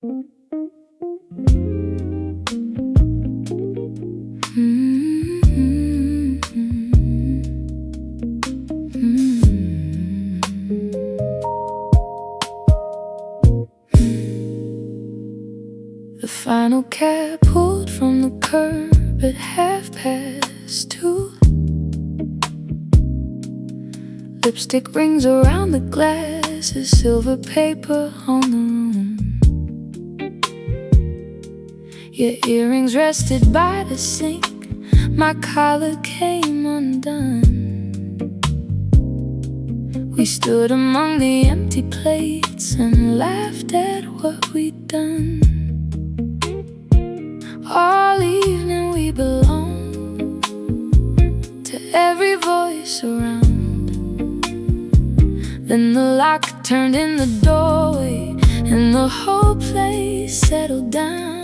The final cab pulled from the curb at 2:30. Lipstick rings around the glasses, silver paper on the room. Your earrings rested by the sink, my collar came undone. We stood among the empty plates and laughed at what we'd done. All evening we belonged to every voice around. Then the lock turned in the doorway and the whole place settled down.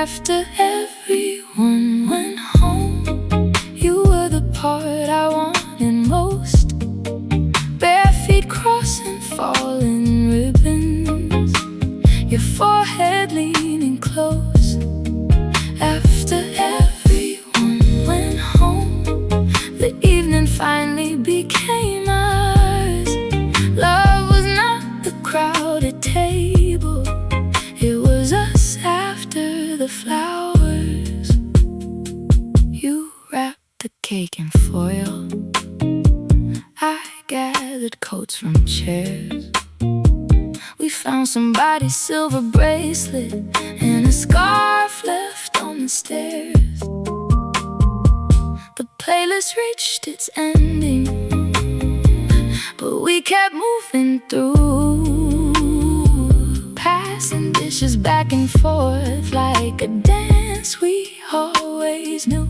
After everyone went home, you were the part I wanted most. Bare feet crossing falling ribbons, your forehead leaning close. After everyone went home, the evening finally became ours. Love was not the crowded table, it was us after the flowers. You wrapped the cake in foil, I gathered coats from chairs. We found somebody's silver bracelet and a scarf left on the stairs. The playlist reached its ending, but we kept moving through, passing dishes back and forth like a dance we always knew.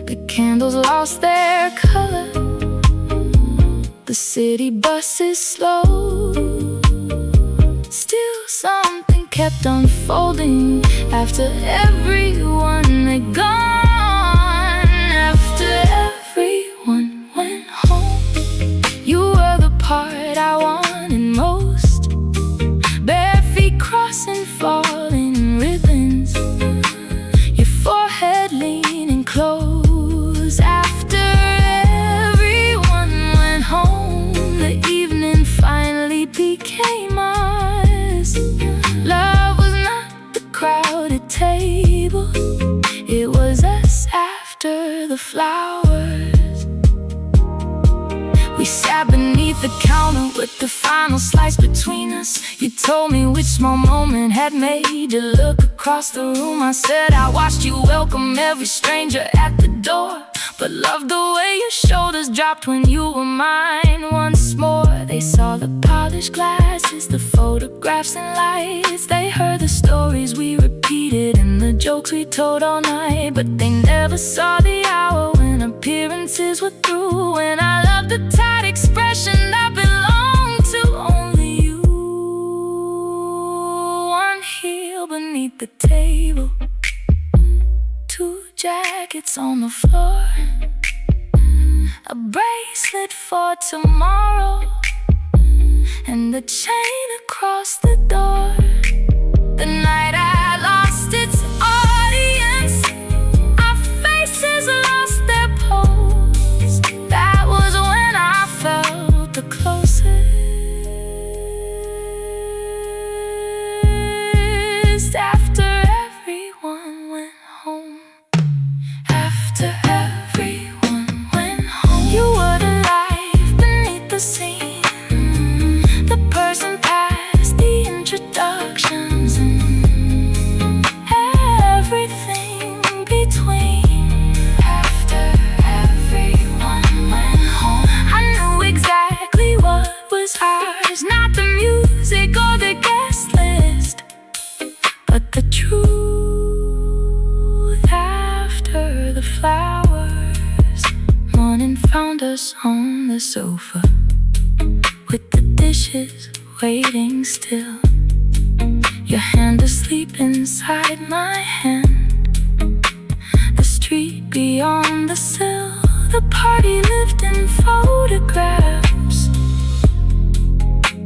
The candles lost their color, the city buses slow. Still something kept unfolding after everyone had gone. After everyone went home, you were the part I wanted most. Bare feet crossing falling ribbons, your forehead leaning close. After everyone went home, the evening finally became ours. Love was not the crowded table, it was us after the flowers. We sat beneath the counter with the final slice between us. You told me which small moment had made you look across the room. I said I watched you welcome every stranger at the door, but loved the way your shoulders dropped when you were mine. Once more they saw the polished glasses, the photographs and lights. They heard the stories we repeated and the jokes we told all night, but they never saw the hour when appearances were through. And I loved the tight expression that belonged to only you. One heel beneath the table, two jackets on the floor, a bracelet for tomorrow, and a chain across the door. The night I lost its audience, our faces lost their pose. That was when I felt the closest. After everyone went home, after everyone went home, you were the life beneath the scene, the person past the introductions, and everything between. After everyone went home, I knew exactly what was ours, not the music or the guest list, but the truth. After the flowers, morning found us on the sofa, with the dishes waiting still, your hand asleep inside my hand. The street beyond the sill, the party lived in photographs,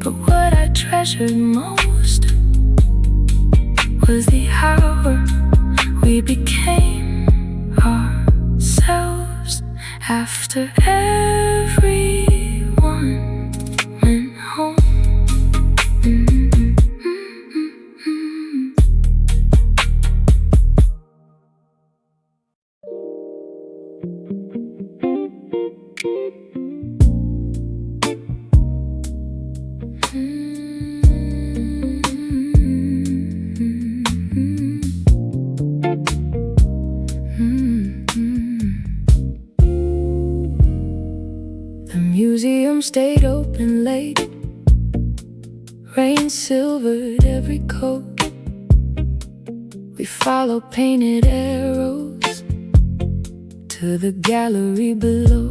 But what I treasured most was the hour we became ourselves after everyone went home. The museum stayed open late. Rain silvered every coat. We followed painted arrows to the gallery below.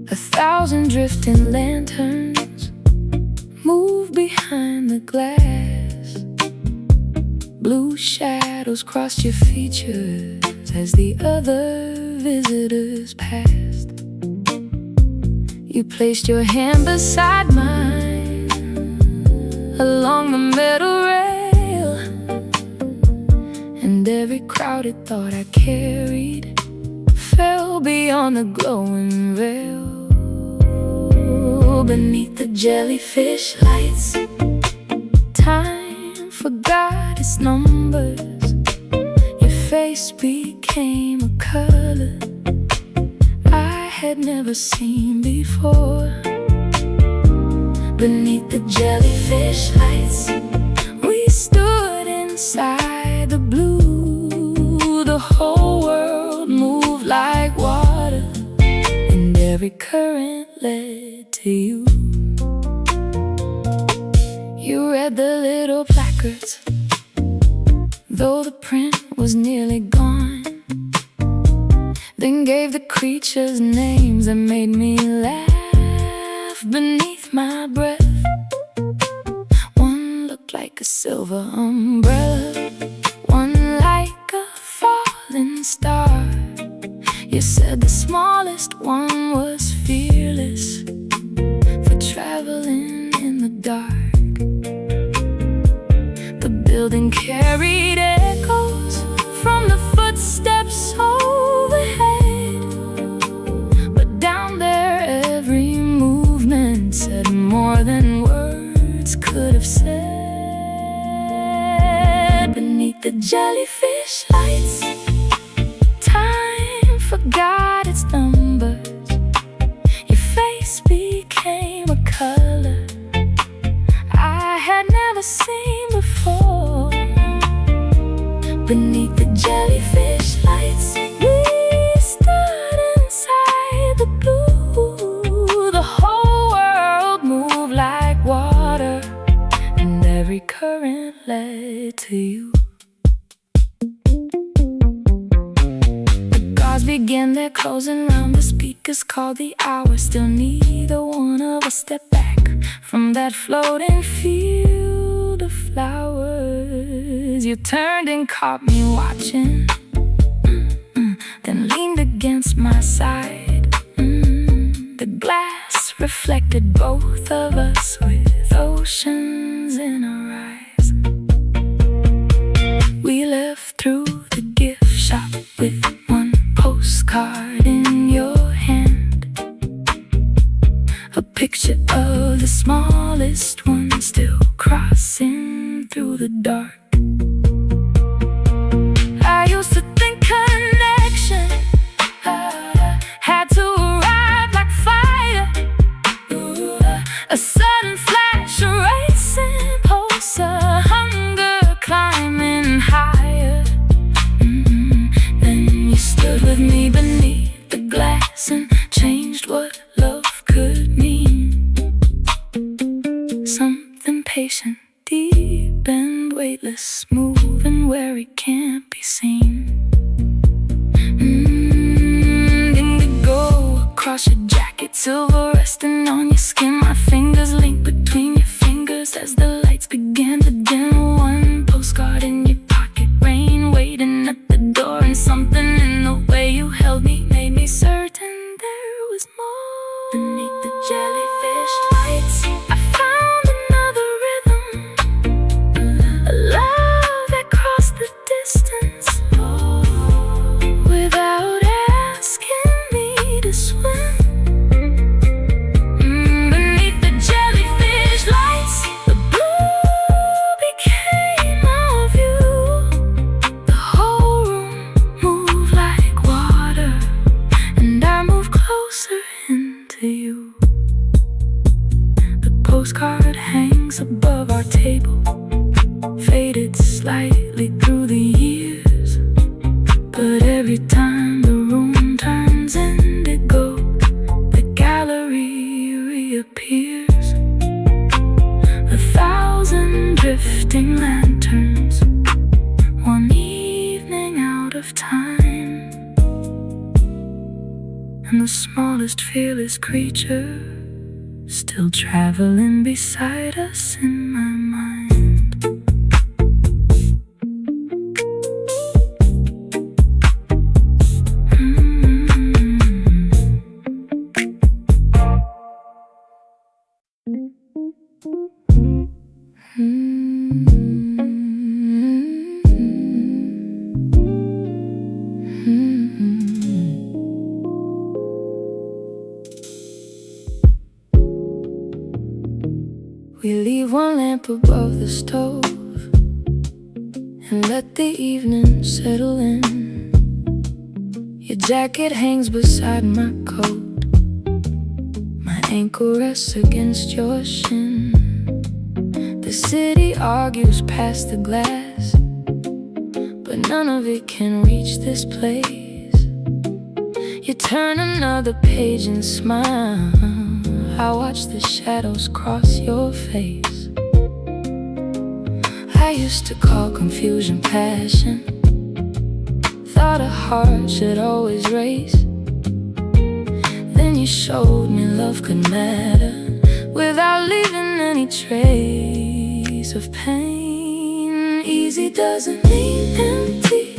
1,000 drifting lanterns moved behind the glass. Blue shadows crossed your features as the other visitors passed. You placed your hand beside mine along the metal rail, and every crowded thought I carried fell beyond the glowing veil. Beneath the jellyfish lights, time forgot its numbers. Your face became a color I had never seen before. Beneath the jellyfish lights, we stood inside the blue. The whole world moved like water, and every current led to you. You read the little placards, though the print was nearly gone, then gave the creatures names that made me laugh beneath my breath. One looked like a silver umbrella, one like a falling star. You said the smallest one was fearless for traveling in the dark. The building carried echoes from the footsteps overhead, but down there every movement said more than words could have said. Beneath the jellyfish lights, time forgot its numbers. Your face became a color I had never seen before. Beneath the jellyfish lights, we stood inside the blue. The whole world moved like water, and every current led to you. Began their closing round. The speakers called the hour. Still neither one of us stepped back from that floating field of flowers. You turned and caught me watching, then leaned against my side. The glass reflected both of us with oceans in our eyes. We left through the gift shop with one postcard in your hand, a picture of the smallest one still crossing through the dark. I used to think connection had to arrive like fire, a sudden flash, a racing pulse, a hunger climbing higher. Then you stood with me beneath the glass and changed what love could mean. Something patient, deep and weightless, moving where it can't be seen. Indigo across your jacket, silver resting on your skin. My fingers linked between your fingers as the lights began to dim. One postcard in your pocket, rain waiting at the door, and something in the way you held me made me certain there was more. Beneath the jellyfish light, postcard hangs above our table, faded slightly through the years. But every time the room turns indigo, the gallery reappears. 1,000 drifting lanterns, one evening out of time. And the smallest fearless creature still traveling beside us in my mind. We leave one lamp above the stove and let the evening settle in. Your jacket hangs beside my coat, my ankle rests against your shin. The city argues past the glass, but none of it can reach this place. You turn another page and smile. I watch the shadows cross your face. I used to call confusion passion, thought a heart should always race. Then you showed me love could matter without leaving any trace of pain. Easy doesn't mean empty,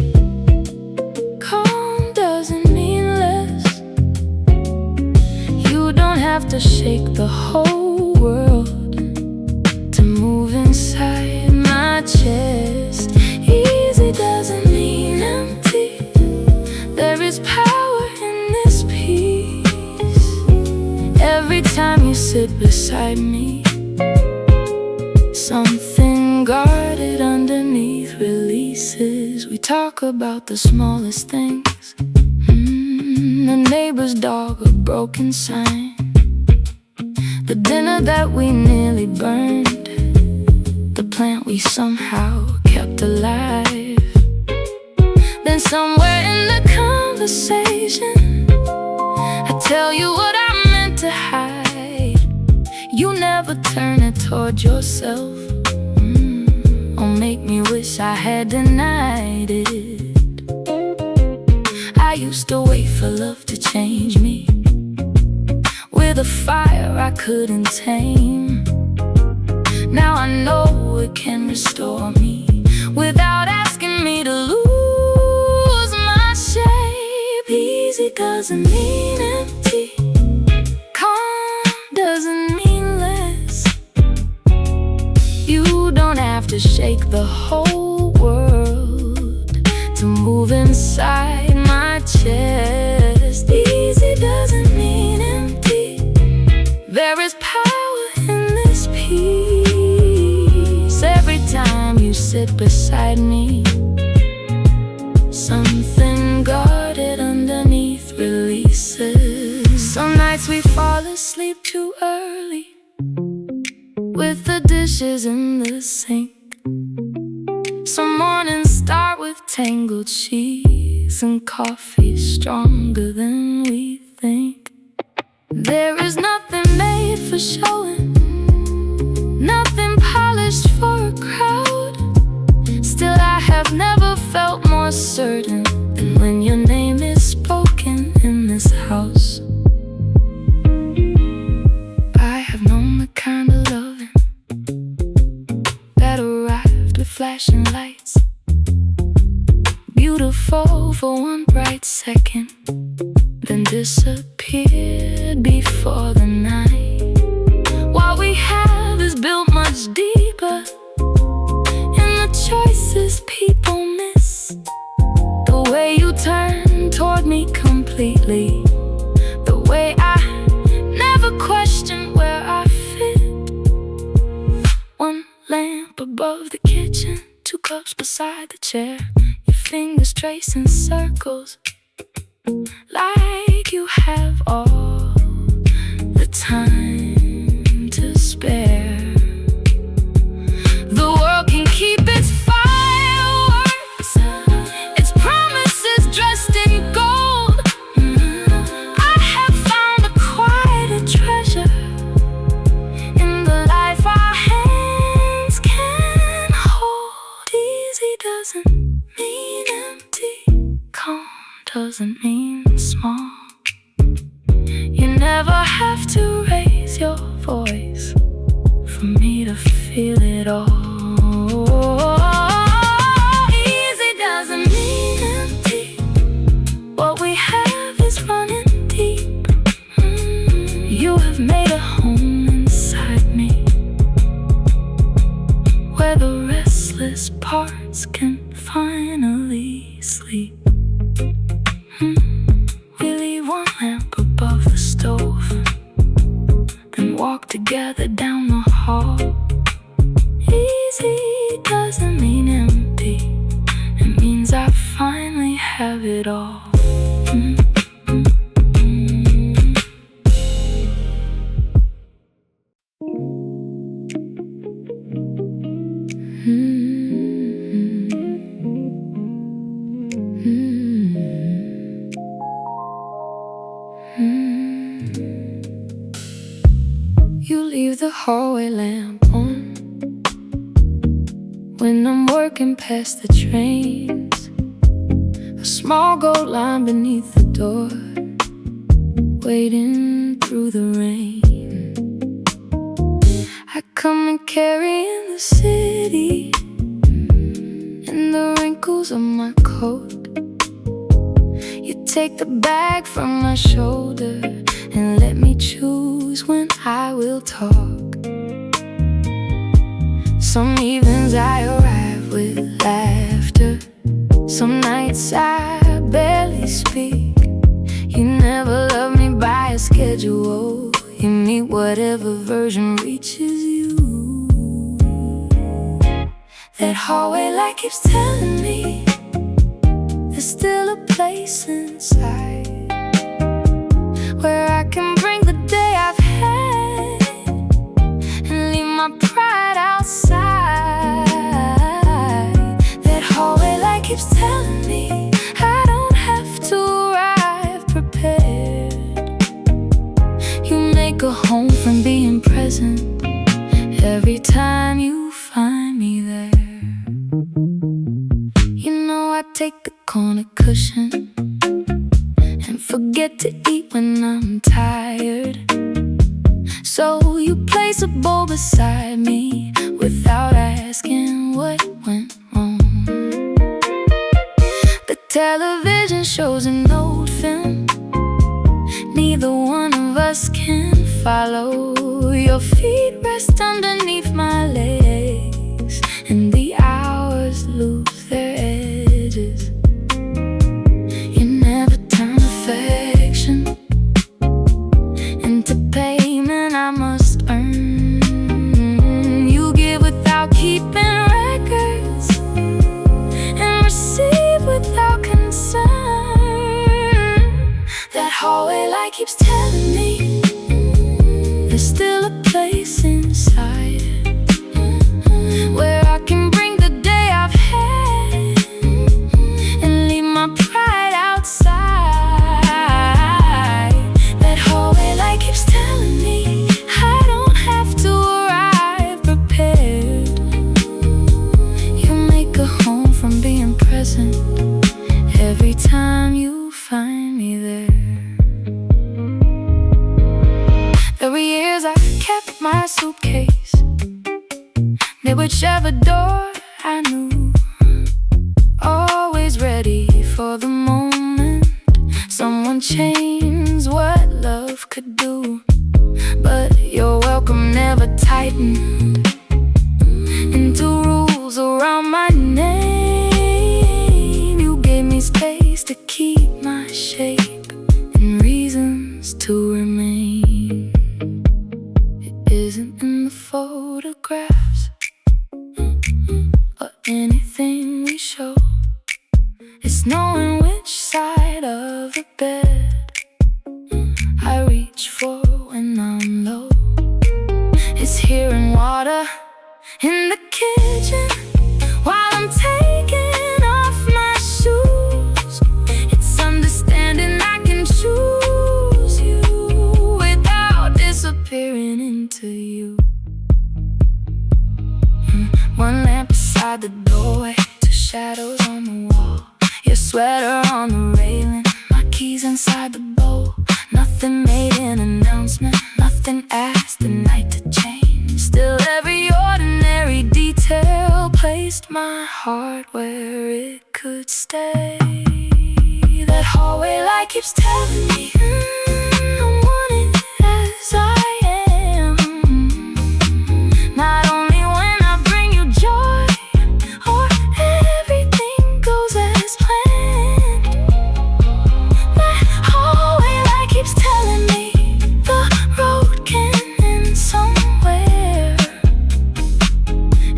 calm doesn't mean less. You don't have to shake the whole world to move inside my chest. Easy doesn't mean empty, there is power in this peace. Every time you sit beside me, something guarded underneath releases. We talk about the smallest things, the neighbor's dog, a broken sign, the dinner that we nearly burned, the plant we somehow kept alive. Then somewhere in the conversation, I tell you what I meant to hide. You never turn it toward yourself, or make me wish I had denied it. I used to wait for love to change me with a fire I couldn't tame. Now I know it can restore me without asking me to lose my shape. Easy doesn't mean empty, calm doesn't mean less. You don't have to shake the whole world to move inside my chest. Easy doesn't mean empty, there is power in this peace. Every time you sit beside me, something guarded underneath releases. Some nights we fall asleep too early, with the dishes in the sink. Some mornings start with tangled sheets and coffee stronger than we think. There is nothing made for showing, nothing polished for a crowd. Still I have never felt more certain than when your name is spoken in this house. I have known the kind of loving that arrived with flashing lights, beautiful for one bright second, then disappeared before the night. What we have is built much deeper in the choices people miss. The way you turn toward me completely, the way I never question where I fit. One lamp above the kitchen, 2 cups beside the chair, your fingers tracing circles like you have all the time to spare. doesn't mean small. You never have to raise your voice for me to feel it all. Easy doesn't mean empty. What we have is running deep. You have made a home inside me, where the restless parts can finally sleep. We leave one lamp above the stove, then walk together down the hall. Easy doesn't mean empty. It means I finally have it all. You leave the hallway lamp on when I'm working past the trains. A small gold line beneath the door, waiting through the rain. I come and carry in the city and the wrinkles of my coat. You take the bag from my shoulder and let me choose when I will talk. Some evenings I arrive with laughter, some nights I barely speak. You never love me by a schedule. You meet whatever version reaches you. That hallway light keeps telling me there's still a place inside where I can bring the day I've had and leave my pride outside. That hallway light keeps telling me I don't have to arrive prepared. You make a home from being present every time you find me there. You know I take the corner cushion and forget to eat when I'm tired. So you place a bowl beside me without asking what went wrong. The television shows an old film neither one of us can follow. Your feet rest underneath my legs and the hours lose their edges. You never turn affection into payment I must earn. You give without keeping records and receive without concern. That hallway light keeps telling me there's still a place inside where I can bring the day I've had and leave my pride outside. That hallway light keeps telling me I don't have to arrive prepared. You make a home from being present every time you find me there. There were years I kept my suitcase near whichever door I knew, always ready for the moment someone changed what love could do. But your welcome never tightened into rules around my name. You gave me space to keep my shape and reasons to remain. It isn't in the photographs or anything we show. It's knowing which side of the bed I reach for when I'm low. It's hearing water in the kitchen while I'm taking off my shoes. It's understanding I can choose you without disappearing into you. One lamp beside the doorway, two shadows on the wall, your sweater on the railing, keys inside the bowl. Nothing made an announcement, nothing asked the night to change. Still every ordinary detail placed my heart where it could stay. That hallway light keeps telling me I'm wanted as I am. Not only when I bring you joy or everything goes as planned. That hallway light keeps telling me the road can end somewhere.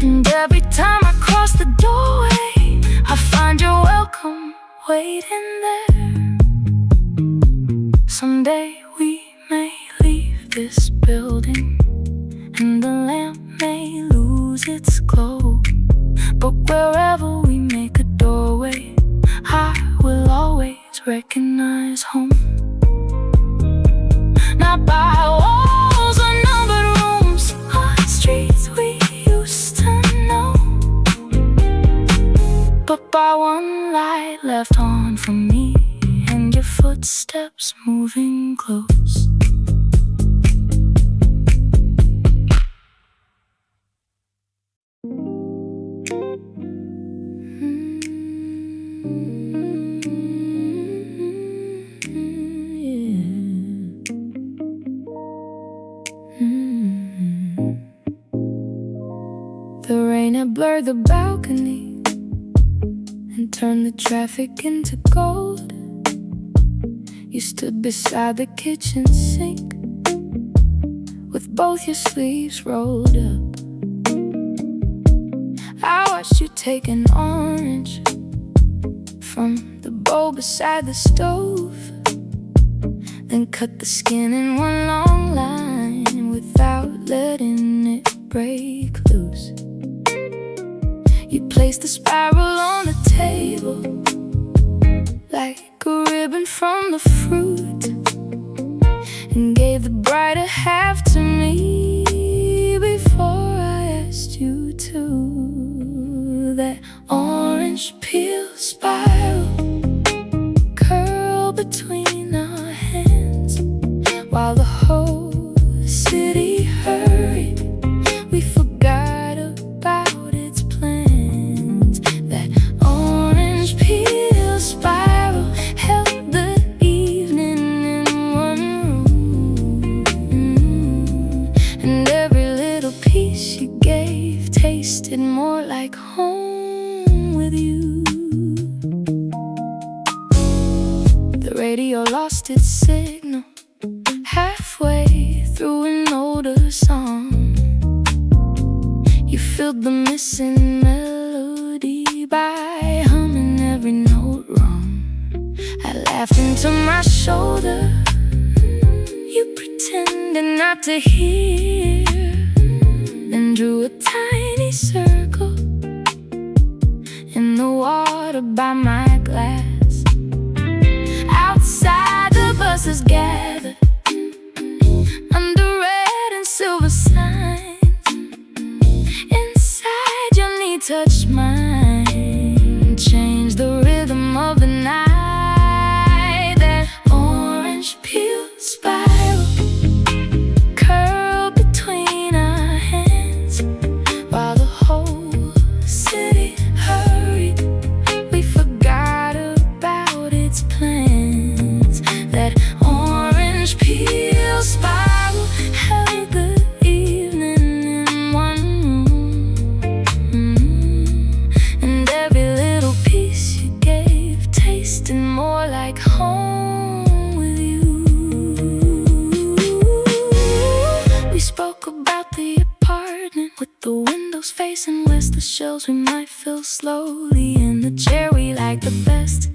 And every time I cross the doorway, I find your welcome waiting there. Someday we may leave this building and the lamp may lose its glow, but wherever we make a doorway, I will always recognize home. Not by walls or numbered rooms or streets we used to know, but by one light left on for me and your footsteps moving close. The rain had blurred the balcony and turned the traffic into gold. You stood beside the kitchen sink with both your sleeves rolled up. I watched you take an orange from the bowl beside the stove, then cut the skin in one long line without letting it break loose. You placed the spiral on the table like a ribbon from the fruit, and gave the brighter half to me before I asked you to. That orange peel spiral curled between our hands while the whole city hurried. We forgot about its plans. That orange peel spiral held the evening in one room, and every little piece you gave tasted more like home with you. The radio lost its signal halfway through an older song. You filled the missing melody by humming every note wrong. I laughed into my shoulder, you pretended not to hear, then drew a tiny circle in the water by my glass. Outside the buses gathered under red and silver signs. Inside your knee touched mine, changed the rhythm of the night. That orange peel spiral curled between our hands while the whole city hurried. We forgot about its plans. That orange peel spiral held the evening in one room, and every little piece you gave tasted more like home with you. We spoke about the apartment with the windows facing west, the shelves we might fill slowly, and the chair we liked the best.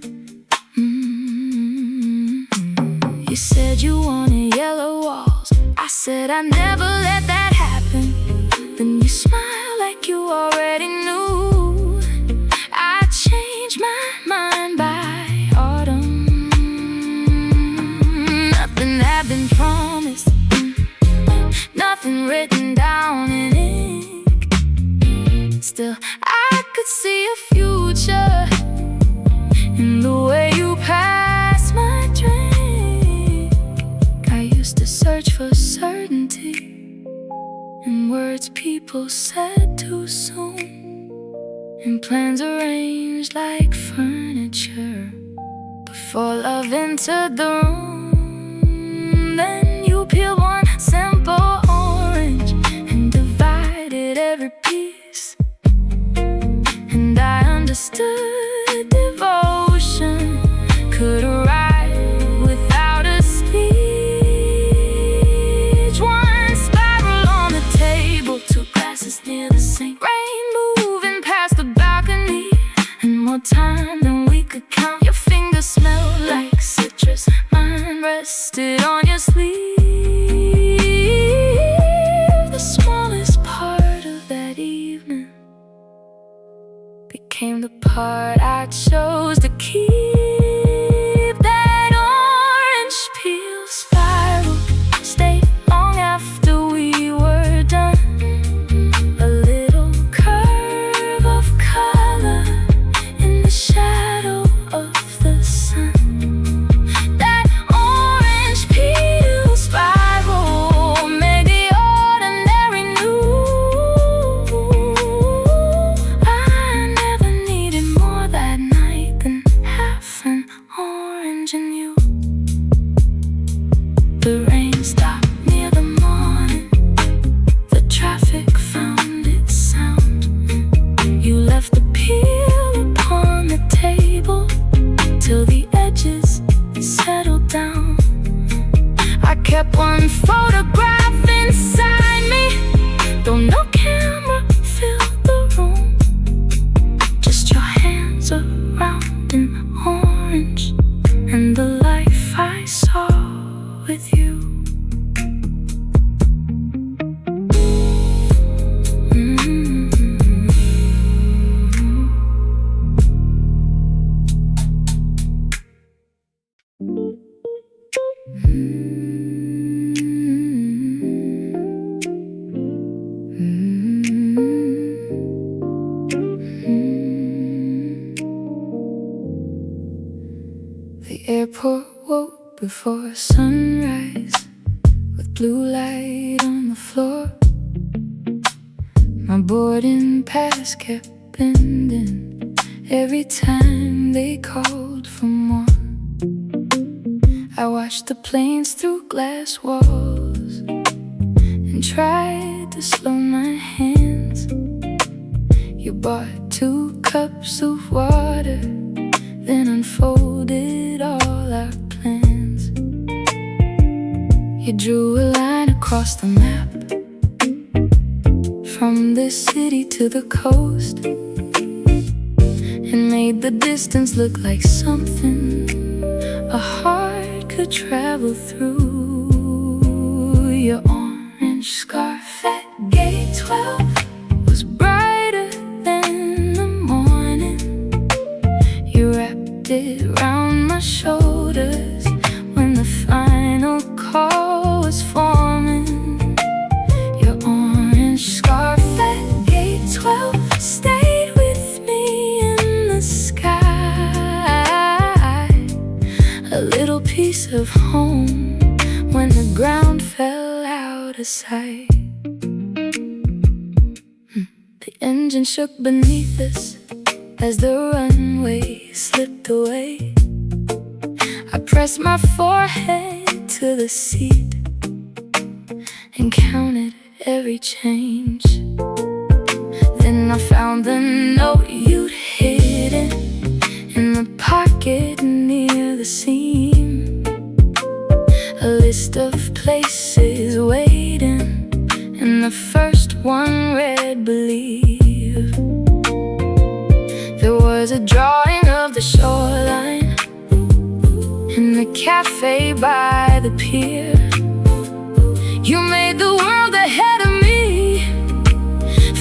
You said you wanted yellow walls, I said I'd never let that happen. Then you smiled like you already knew. I changed my mind by autumn. Nothing had been promised, nothing written down in ink. Still I could see a future in the way you passed my words people said too soon, and plans arranged like furniture before love entered the room. Then you peeled one simple orange and divided every piece, and I understood devotion could arrive without a speech. One spiral on the table, two glasses near the sink, rain moving past the balcony, and more time than we could count. Your fingers smelled like citrus, mine rested on your sleeve. The smallest part of that evening became the part I chose to keep. That orange peel spiral stayed long after we were done. A little curve of color in the shadow of the sun. That orange peel spiral made the ordinary new. I never needed more that night than half an orange in you. The rain stopped near the morning, the traffic found its sound. You left the peel upon the table till the edges settled down. I kept one photograph inside me, though no camera filled the room. Just your hands around an orange and the life I saw with you. The airport woke before sunrise, with blue light on the floor. My boarding pass kept bending every time they called for more. I watched the planes through glass walls and tried to slow my hands. You bought 2 cups of water, then unfolded all our plans. You drew a line across the map, from this city to the coast, and made the distance look like something a heart could travel through. Your orange scarf at gate 12 was brighter than the morning. You wrapped it around my shoulders when the final call was forming. Your orange scarf at gate 12 stayed with me in the sky, a little piece of home when the ground fell out of sight. The engine shook beneath us as the runway slipped away. I pressed my forehead to the seat and counted every change. Then I found the note you'd hidden in the pocket near the seam, a list of places waiting, and the first one read believe. There was a drawing of the shoreline in the cafe by the pier. You made the world ahead of me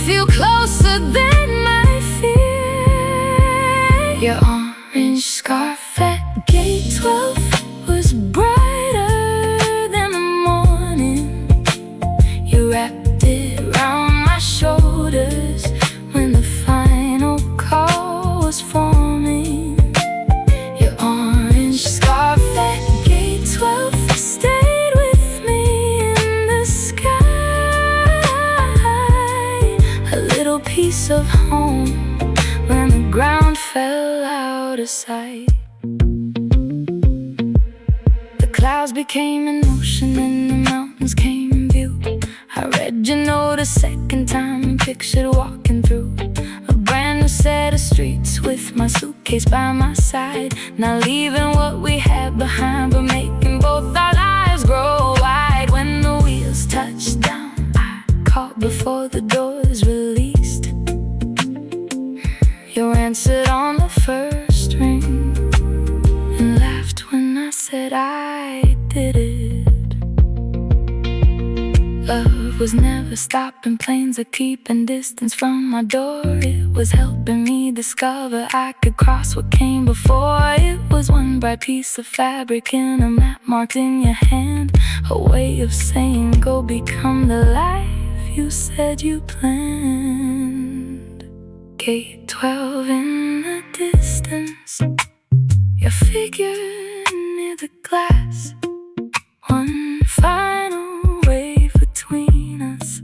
feel closer than my fear. Your orange scarf at gate 12 was brighter than the morning. You wrapped it around my shoulders when the final call was forming. Your orange scarf at gate 12 stayed with me in the sky, piece of home when the ground fell out of sight. The clouds became an ocean and the mountains came in view. I read your note a second time and pictured walking through a brand new set of streets with my suitcase by my side. Not leaving what we had behind, but making both our lives grow wide. When the wheels touched down, I caught before the doors released. You answered on the first ring and laughed when I said I did it. Love was never stopping planes or keeping distance from my door. It was helping me discover I could cross what came before. It was one bright piece of fabric in a map marked in your hand, a way of saying go become the life you said you planned. Gate 12 in the distance, your figure near the glass. One final wave between us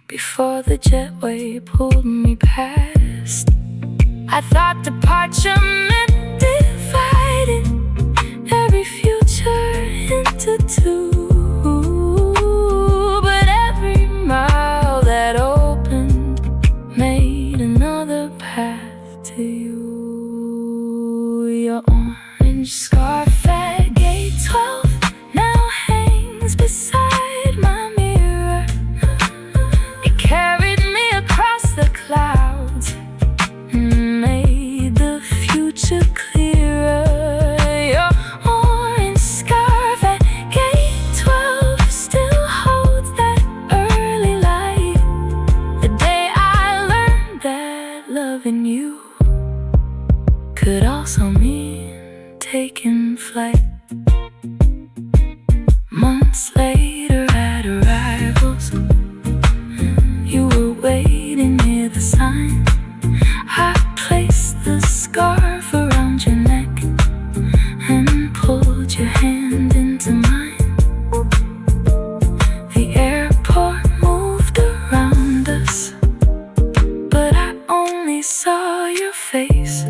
before the jetway pulled me past. I thought departure meant dividing every future into two, but every mile that opened made another path to you. Your orange scarf at gate 12 now hangs beside my mirror. It carried me across the clouds and made the future clearer. Your orange scarf at gate 12 still holds that early light, the day I learned that loving you could also mean taking flight. Months later at arrivals, you were waiting near the sign. I placed the scarf around your neck and pulled your hand into mine. The airport moved around us, but I only saw your face,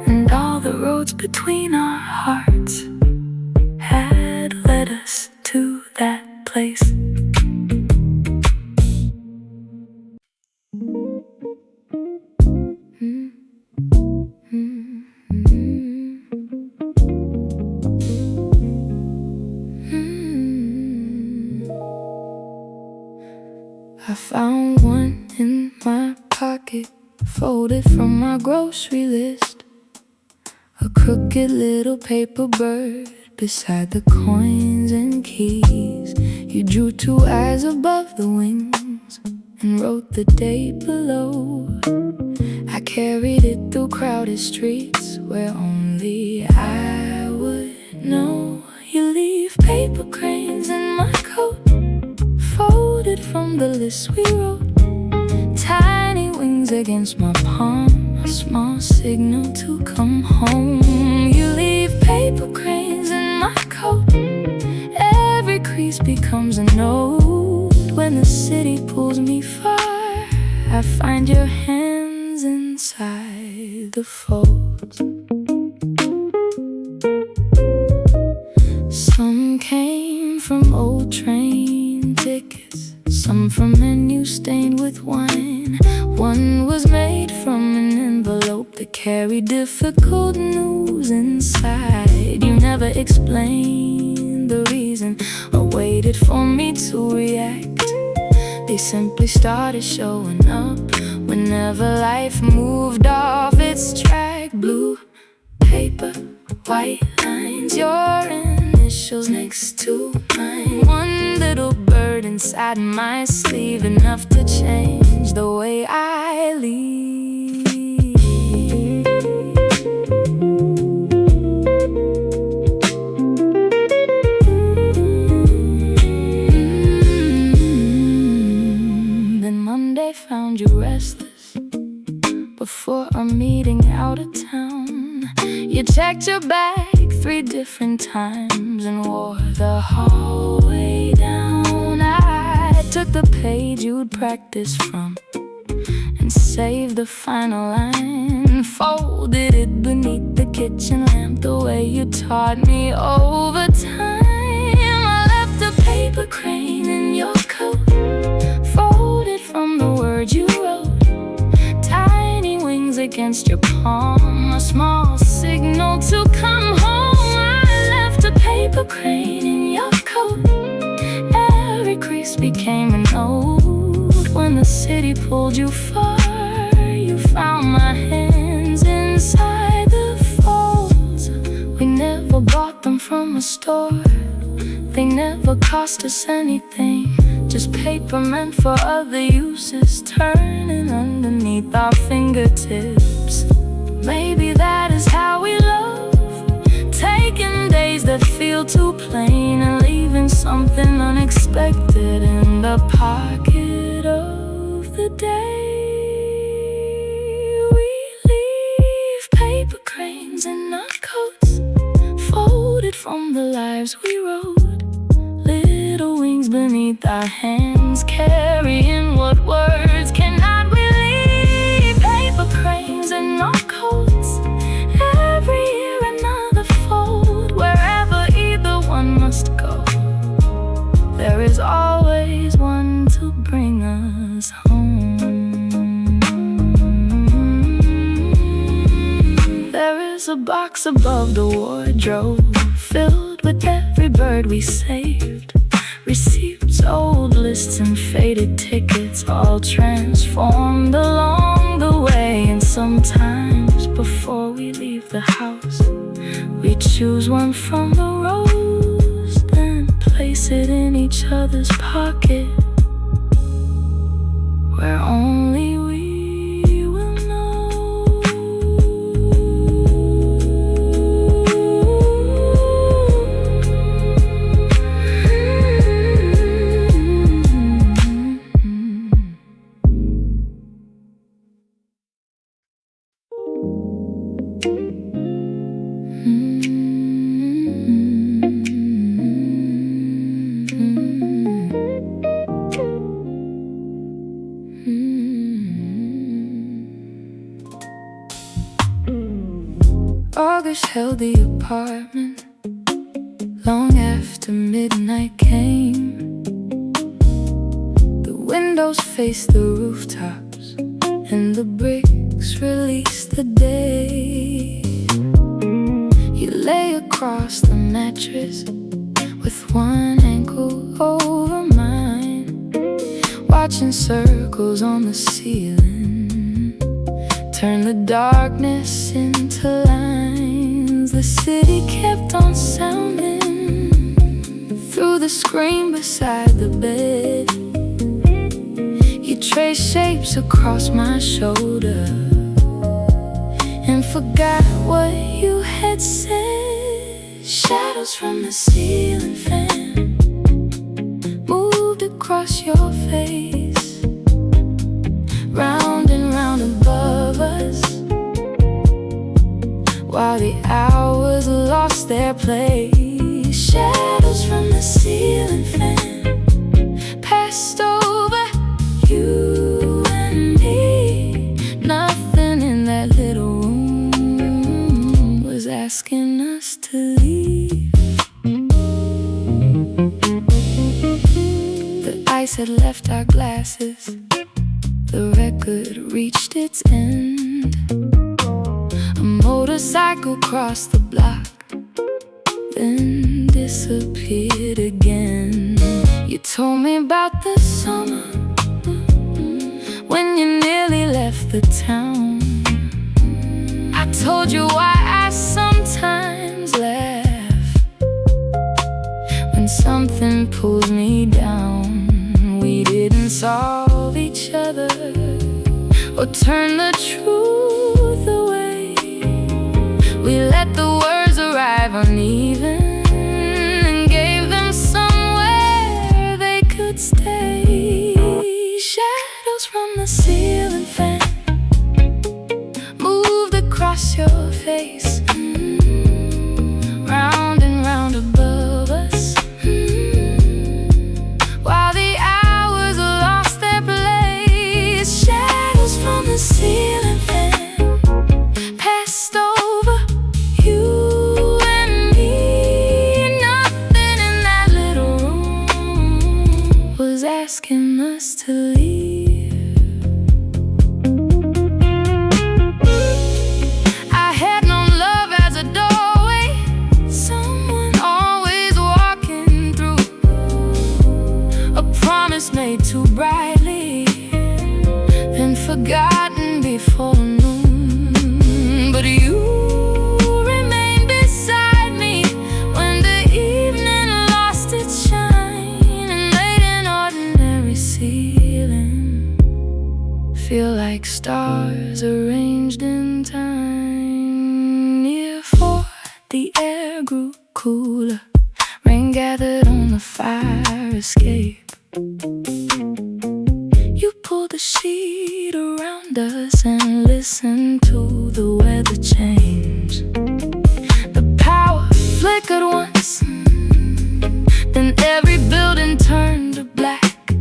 and all the roads between our hearts had led us to that place. I found one in my pocket, folded from my grocery list, a crooked little paper bird beside the coins and keys. You drew two eyes above the wings and wrote the date below. I carried it through crowded streets where only I would know. You leave paper cranes in my coat, folded from the list we wrote. Tiny wings against my palm, a small signal to come home. You leave paper cranes in my coat, every crease becomes a note. When the city pulls me far, I find your hands inside the folds. Some came from old train tickets, some from menu stained with wine. One was made from an envelope that carried difficult news inside. You never explained the reason or waited for me to react. They simply started showing up whenever life moved off its track. Blue paper, white lines, your initials next to mine. One little bird inside my sleeve, enough to change the way I leave. Then Monday found you restless before our meeting out of town. You checked your bag 3 different times and wore the hallway down. I took the page you'd practiced from and saved the final line. Folded it beneath the kitchen lamp the way you taught me over time. I left a paper crane in your coat, folded from the words you wrote. Tiny wings against your palm, a small signal to come home. I left a paper crane in your coat. Every crease became a note. When the city pulled you far, you found my hands inside the folds. We never bought them from a store. They never cost us anything, just paper meant for other uses, turning underneath our fingertips. Maybe that is how we love, taking days that feel too plain and leaving something unexpected in the pocket of the day. We leave paper cranes in our coats, folded from the lives we wrote. Little wings beneath our hands, carrying what words cannot relieve. Paper cranes in our coats, every year another fold. Wherever either one must go, there is always one to bring us home. There is a box above the wardrobe, filled with every bird we saved. Receipts, old lists, and faded tickets, all transformed along the way. And sometimes before we leave the house, we choose one from the rows, then place it in each other's pocket, where only we will know. August held the apartment long after midnight came. The windows faced the rooftops, and the bricks released the day. You lay across the mattress with one ankle over mine, watching circles on the ceiling turn the darkness into lines. The city kept on sounding through the screen beside the bed. You traced shapes across my shoulder and forgot what you had said. Shadows from the ceiling fan moved across your face, round and round above us, while the hours lost their place. Shadows from the ceiling fan passed over you and me. Nothing in that little room was asking us to leave. The ice had left our glasses, the record reached its end. A motorcycle crossed the block, then disappeared again. You told me about the summer when you nearly left the town. I told you why I sometimes laugh when something pulls me down. We didn't solve each other or turn the truth away. We let the words arrive uneven and gave them somewhere they could stay. Shadows from the ceiling fan moved across your face, round and round above us, while the hours lost their place. Shadows from forgotten before noon, but you remained beside me when the evening lost its shine and made an ordinary ceiling feel like stars arranged in time. Near 4, the air grew cooler, rain gathered on the fire escape. You pulled the sheet around us and listened to the weather change. The power flickered once, then every building turned to black.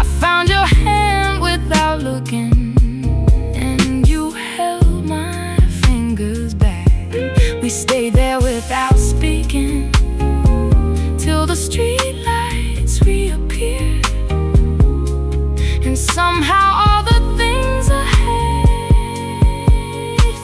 I found your hand without looking, and you held my fingers back. We stayed there without speaking till the street lights reappeared, and somehow all the things ahead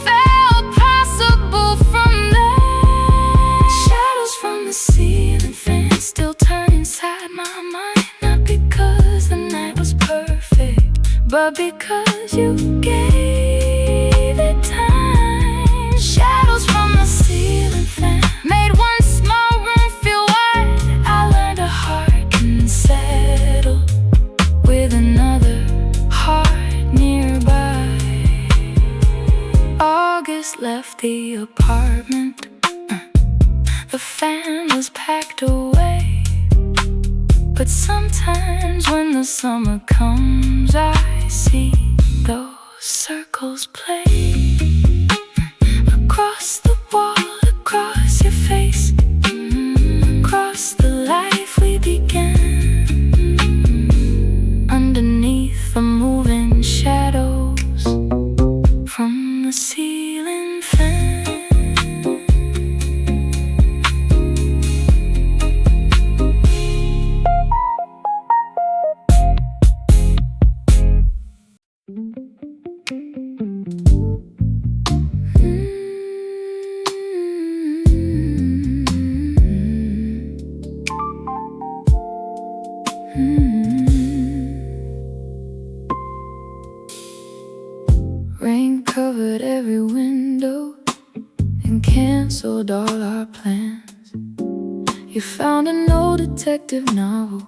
felt possible from there. Shadows from the ceiling fan still turn inside my mind, not because the night was perfect, but because you gave it time. Shadows from the ceiling fan made one small room feel wide. I learned a heart can settle with another heart nearby. August left the apartment, the fan was packed away. But sometimes when the summer comes, I see those circles play across the wall, across your face, across the life we began, underneath the moving shadows from the ceiling fan. Rain covered every window and canceled all our plans. You found an old detective novel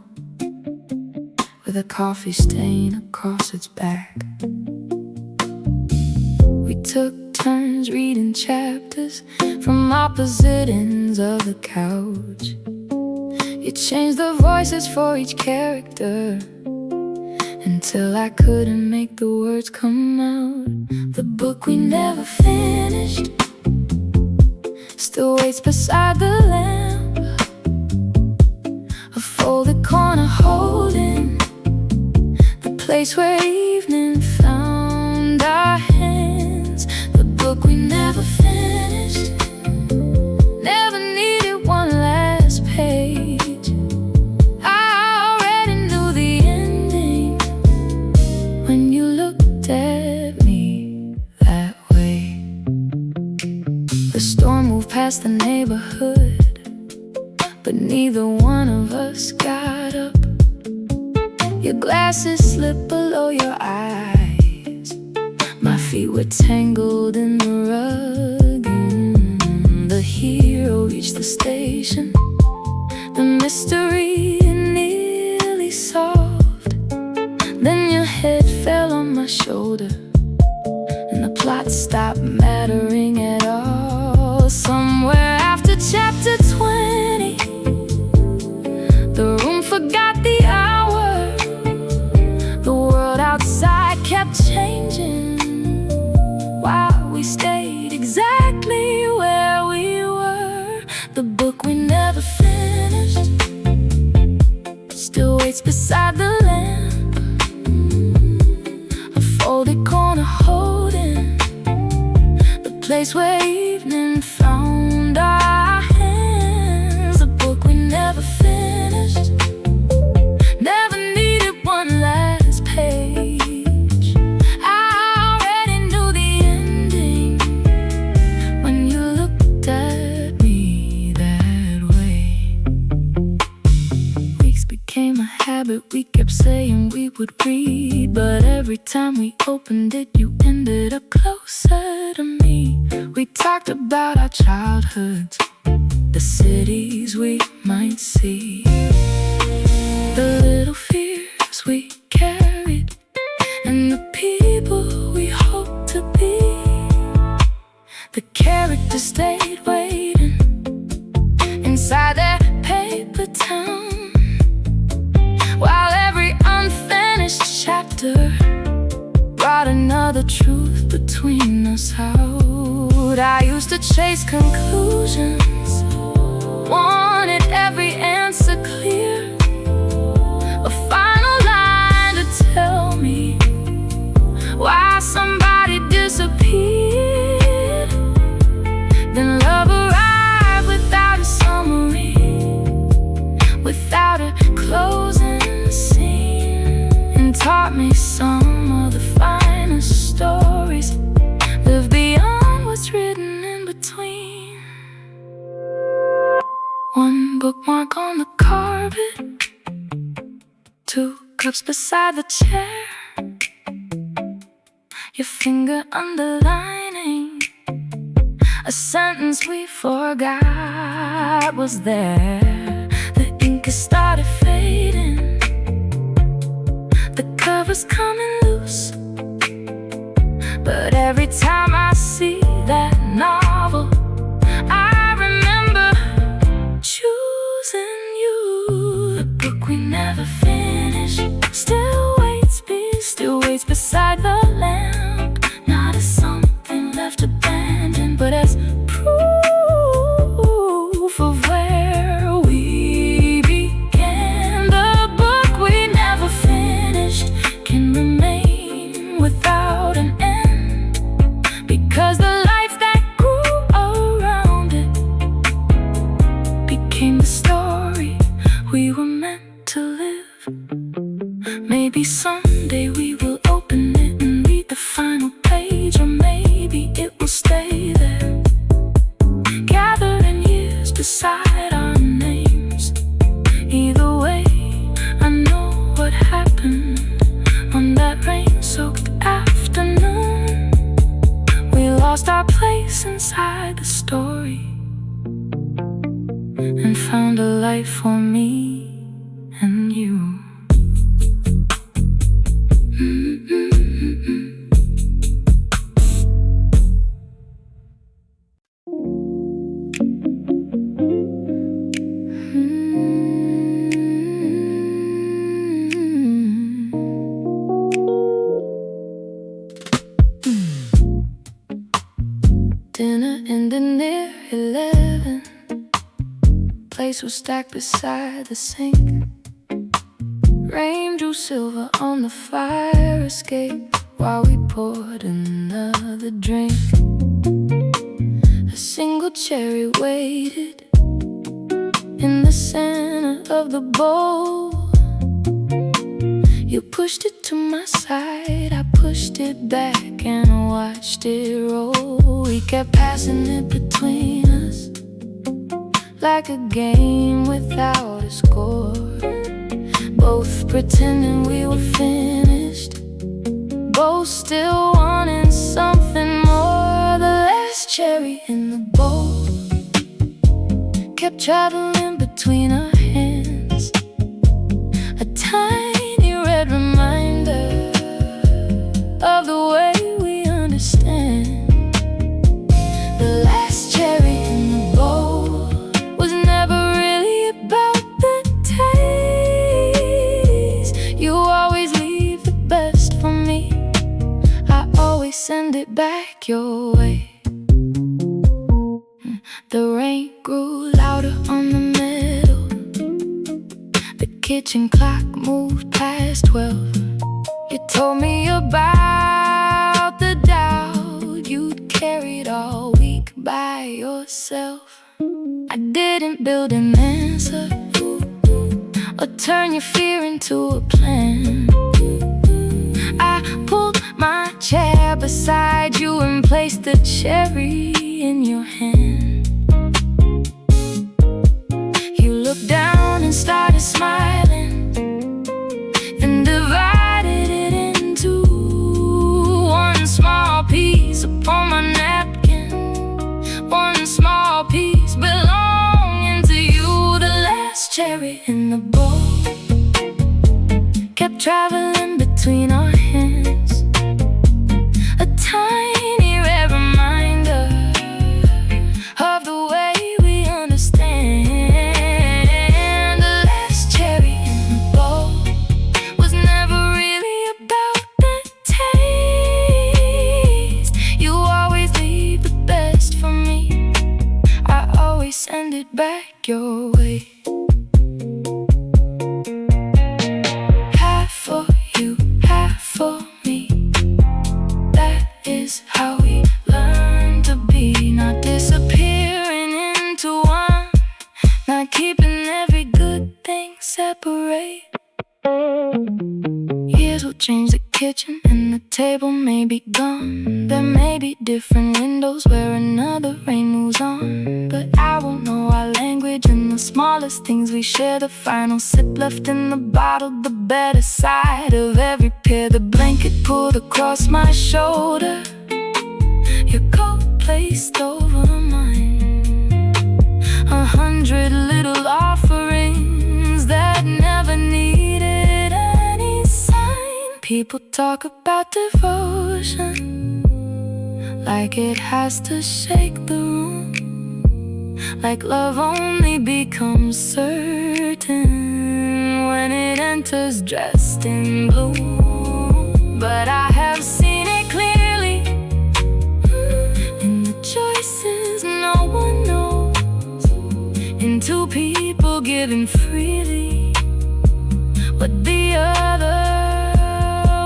with a coffee stain across its back. We took turns reading chapters from opposite ends of the couch. You changed the voices for each character until I couldn't make the words come out. The book we never finished still waits beside the lamp, a folded corner holding the place where evening found our hands. The book we never finished never needed one last page. I already knew the ending when you looked at me that way. The storm moved past the neighborhood, but neither one of us got up. Your glasses slipped below your eyes, my feet were tangled in the rug. The hero reached the station, the mystery nearly solved. Then your head fell on my shoulder, and the plot stopped mattering at all. Somewhere after chapter 20, the room forgot the hour. The world outside kept changing while we stayed exactly where we were. The book we never finished still waits beside the lamp, a folded corner holding the place where evening found our hands. The book we never finished never needed one last page. I already knew the ending when you looked at me that way. Weeks became a habit, we kept saying we we would read, but every time we opened it, you ended up closer to me. We talked about our childhoods, the cities we might see, the little fears we carried, and the people we hoped to be. The characters stayed waiting inside that paper town, while every unfinished chapter brought another truth between us out. I used to chase conclusions, wanted every answer clear, a final line to tell me why somebody disappeared. Then love arrived without a summary, without a closing scene, and taught me some of the finest stories live beyond what's written in between. One bookmark on the carpet, 2 cups beside the chair, your finger underlining a sentence we forgot was there. The ink has started fading, the cover's coming loose, but every time I see that novel, I remember choosing you. The book we never finished still waits beside the lamp, not as something left abandoned, but as proof of where we began. The book we never finished can remain without an end, because the life that grew around it became the story we were meant to live. Maybe someday we will open it and read the final page, or maybe it will stay there, gathered in years beside our names. Either way, I know what happened on that rain-soaked afternoon. We lost our place inside the story and found a life for me and you. Dinner ended near 11. Plates were stacked beside the sink. Rain drew silver on the fire escape while we poured another drink. A single cherry waited in the center of the bowl. You pushed it to my side, I pushed it back and watched it roll. We kept passing it between us like a game without a score, both pretending we were finished, both still wanting something more. The last cherry in the bowl kept traveling between our hands, a tiny red reminder of the way we understand. The last cherry in the bowl was never really about the taste. You always leave the best for me, I always send it back your way. The rain grew louder on the meadow, the kitchen clock moved past 12. You told me about the doubt you'd carried all week by yourself. I didn't build an answer or turn your fear into a plan. I pulled my chair beside you and placed the cherry in your hand. You looked down and started smiling, then divided between our hands, a tiny red reminder of the way we understand. The last cherry in the bowl was never really about the taste. You always leave the best for me, I always send it back your way. Half for you, half for me, that is how we learn to be. Not disappearing into one, not keeping every good thing separate. Years will change the kitchen and the table may be gone. There may be different windows where another rain moves on, but I will know our language and the smallest things we share. The final sip left in the bottle, the better side of every pear. The blanket pulled across my shoulder, your coat placed over mine, 100 little offerings that never needed any sign. People talk about devotion like it has to shake the room, like love only becomes certain when it enters dressed in bloom. But I have seen it clearly in the choices no one knows, in two people giving freely what the other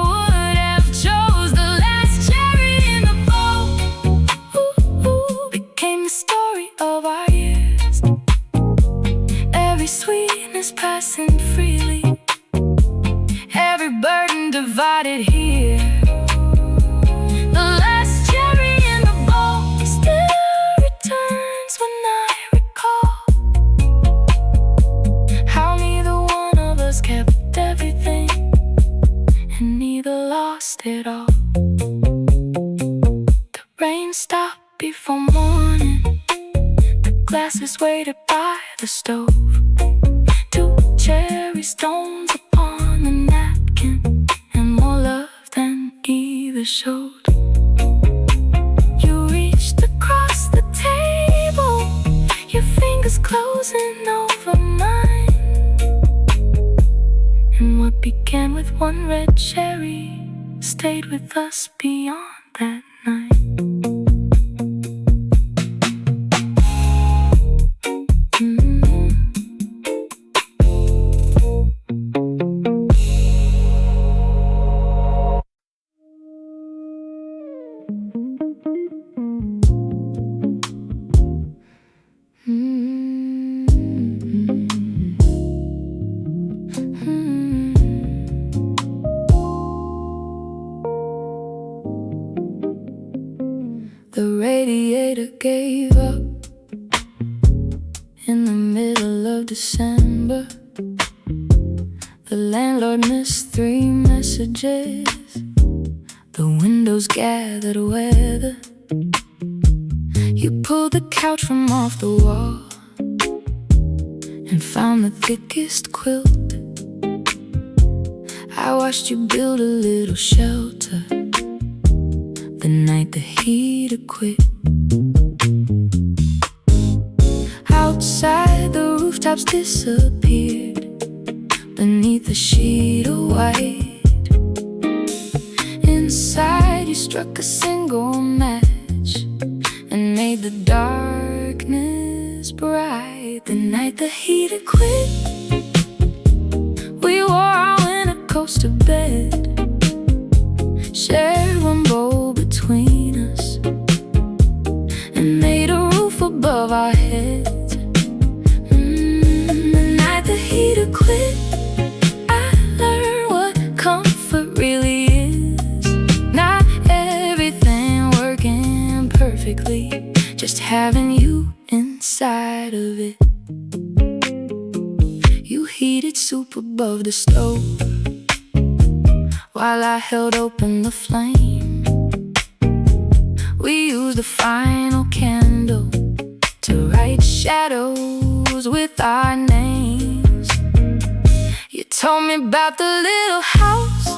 would have chose. The last cherry in the bowl became the story of our years, every sweetness passing freely, every burden divided here. The last cherry in the bowl still returns when I recall how neither one of us kept everything and neither lost it all. The rain stopped before morning, the glasses waited by the stove, 2 cherry stones upon the napkin, and more love than either showed. You reached across the table, your fingers closing over mine, and what began with one red cherry stayed with us beyond that night. The radiator gave up in the middle of December. The landlord missed 3 messages. The windows gathered weather. You pulled the couch from off the wall and found the thickest quilt. I watched you build a little shelter the night the heater quit. Outside, the rooftops disappeared beneath a sheet of white. Inside, you struck a single match and made the darkness bright. The night the heater quit, we wore our winter coats to bed, shared one bowl between us, and made a roof above our heads. The night the heater quit, I learned what comfort really is. Not everything working perfectly, just having you inside of it. You heated soup above the stove while I held open the flame. We used the final candle to write shadows with our names. You told me about the little house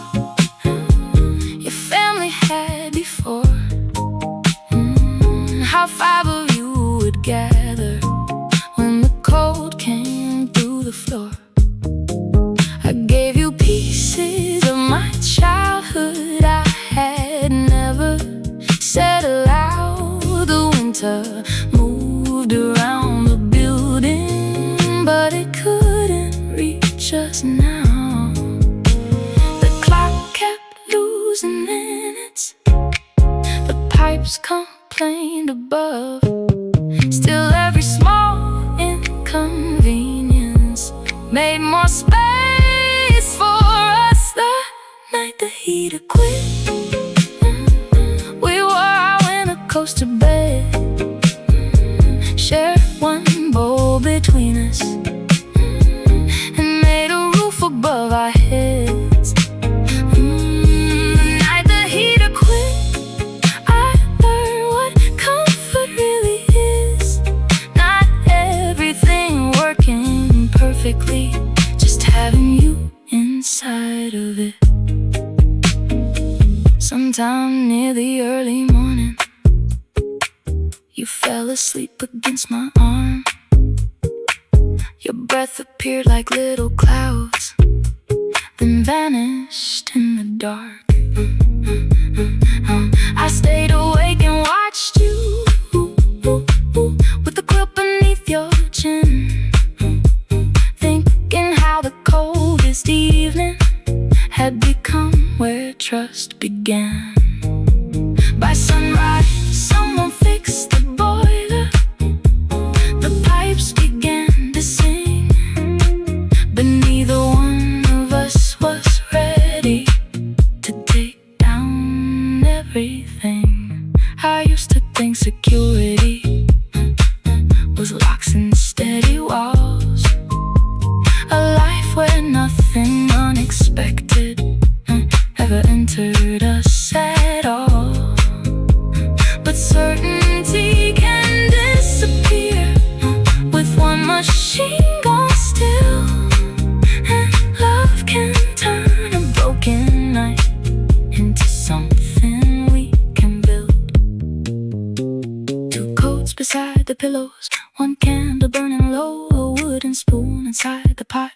pipes complained above. Still every small inconvenience made more space for us. That night the heater quit. We wore our winter coats to bed, shared one bowl between us, and made a roof above our heads. The night the heater quit, I learned what comfort really is. Not everything working perfectly, just having you inside of it. Sometime near the early morning, you fell asleep against my arm. Your breath appeared like little clouds, then vanished in the dark. I stayed awake and watched you, with the quilt beneath your chin, thinking how the coldest evening had become where trust began. By sunrise, someone fixed the boiler. The pipes began to sing, but neither one of us was ready to take down everything. I used to think security was locks and steady walls, a life where nothing unexpected ever entered us at all. But certainty can disappear with one machine gun still, and love can turn a broken night into something we can build. Two coats beside the pillows, one candle burning low, a wooden spoon inside the pot,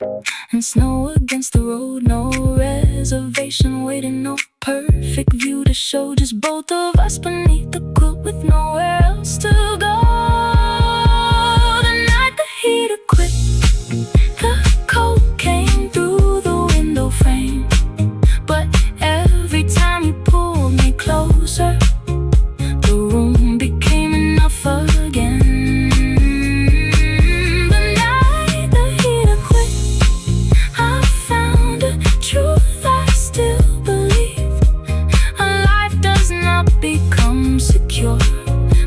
and snow against the road. No reservation waiting, no perfect view to show, just both of us beneath the quilt with nowhere else to go. The night the heater quit, the cold came through the window frame, but every time you pulled me closer, the room became enough again. The night the heater quit, I found a truth I still believe. A life does not become secure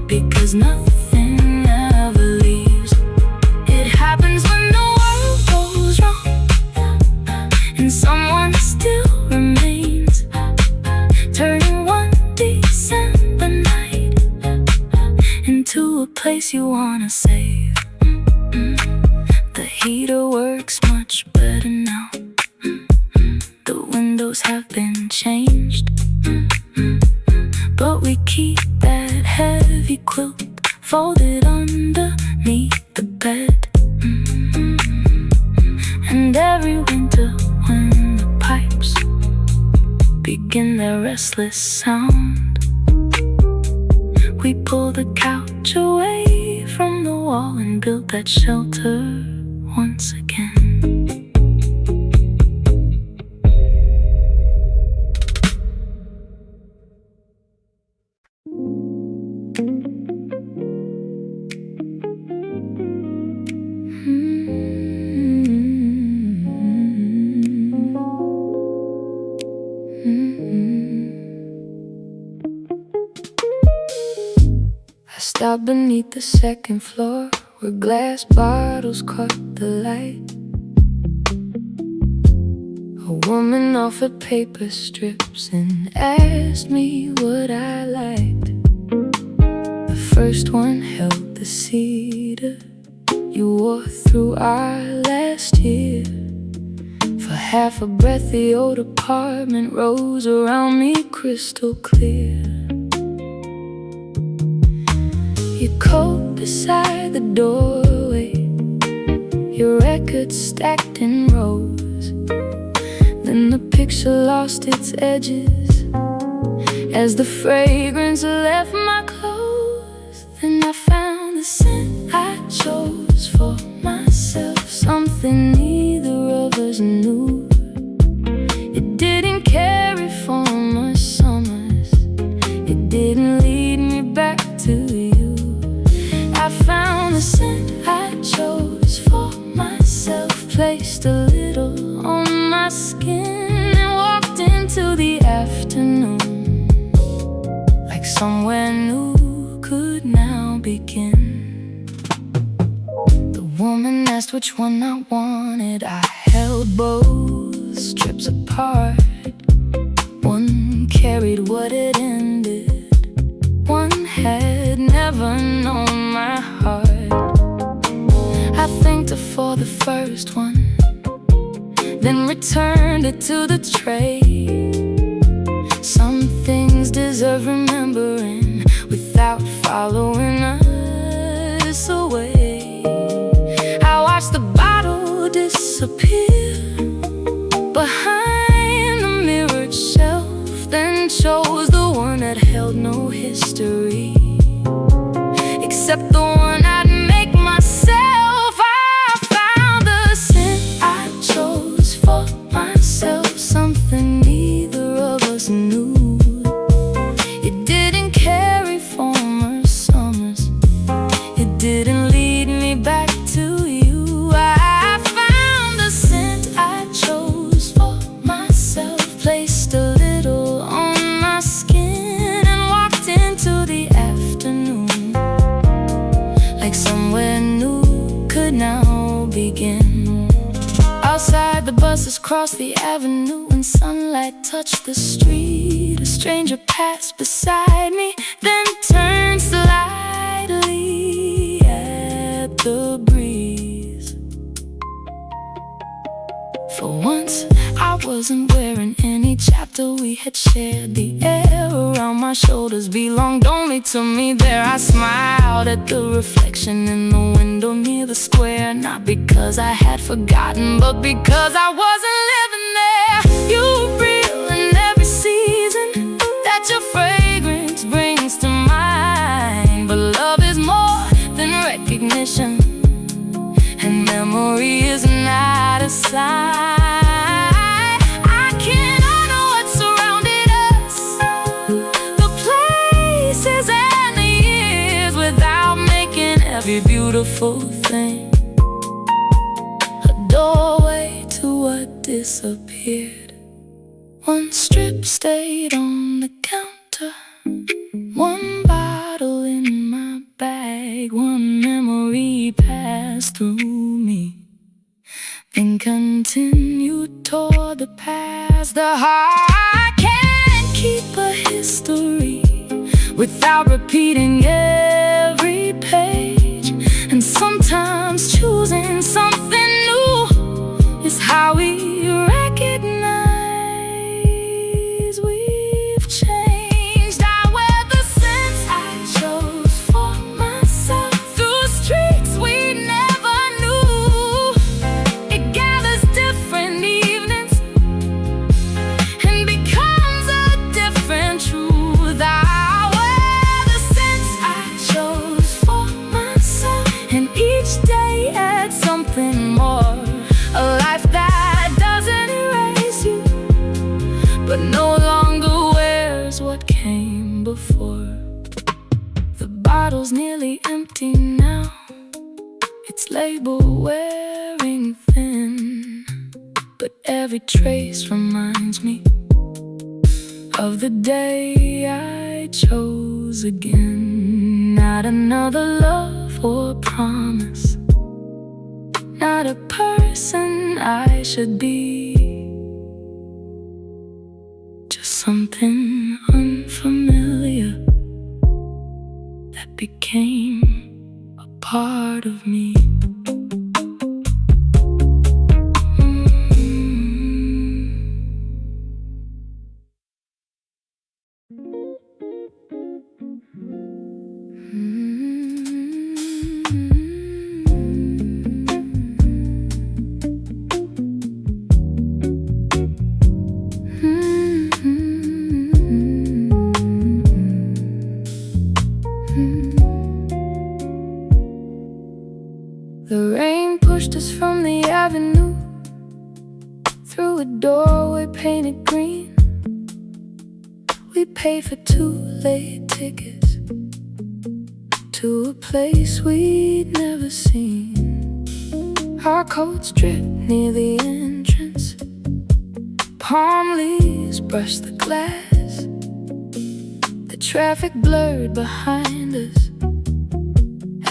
because nothing ever leaves. It happens when the world goes wrong and someone still remains, turning one December night into a place you wanna save. The heater works much better now. The windows have been changed, but we keep that heavy quilt folded underneath the bed. And every winter when the pipes begin their restless sound, we pull the couch away from the wall and build that shelter once again. I stopped beneath the second floor where glass bottles caught the light. A woman offered paper strips and asked me what I liked. The first one held the cedar you wore through our last year. For half a breath the old apartment rose around me crystal clear. Your coat beside the doorway, your records stacked in rows. Then the picture lost its edges as the fragrance left my clothes. Then I found the scent I chose for myself, something neither of us knew. It didn't carry for my summers, it didn't lead me somewhere new could now begin. The woman asked which one I wanted. I held both strips apart. One carried what it ended, one had never known my heart. I thanked her for the first one, then returned it to the tray. Some things deserve remembering without following us away. I watched the bottle disappear behind the mirrored shelf, then chose the one that held no history except the one I'd make myself. I found the scent I chose for myself, something neither of us knew. It didn't carry former summers, it didn't lead me back to you. I found the scent I chose for myself, placed a little on my skin, and walked into the afternoon like somewhere new could now begin. Outside, the buses crossed the avenue and sunlight touched the street. A stranger passed beside me, then turned slightly at the breeze. For once, I wasn't wearing any chapter we had shared. The air around my shoulders belonged only to me. There I smiled at the reflection in the window near the square, not because I had forgotten, but because I wasn't living there. You were real in every season that your fragrance brings to mind. But love is more than recognition, and memory is not a sign. I can't honor what surrounded us, the places and the years, without making every beautiful thing a doorway to what disappeared. One strip stayed on the counter, one bottle in my bag, one memory passed through me, then continued toward the past. The heart can't keep a history without repeating every page, and sometimes choosing something new is how we recognize we've changed. I wear the scents I chose for myself through streets we never knew. It gathers different evenings and becomes a different truth. I wear the scents I chose for myself, and each day adds something more. A life that doesn't erase you, but no longer wears what came before. The bottle's nearly empty now, its label wearing thin, but every trace reminds me of the day I chose again. Not another love or promise, not a person I should be, just something unfamiliar that became a part of me. The rain pushed us from the avenue through a doorway painted green. We paid for 2 late tickets to a place we'd never seen. Our coats dripped near the entrance, palm leaves brushed the glass. The traffic blurred behind us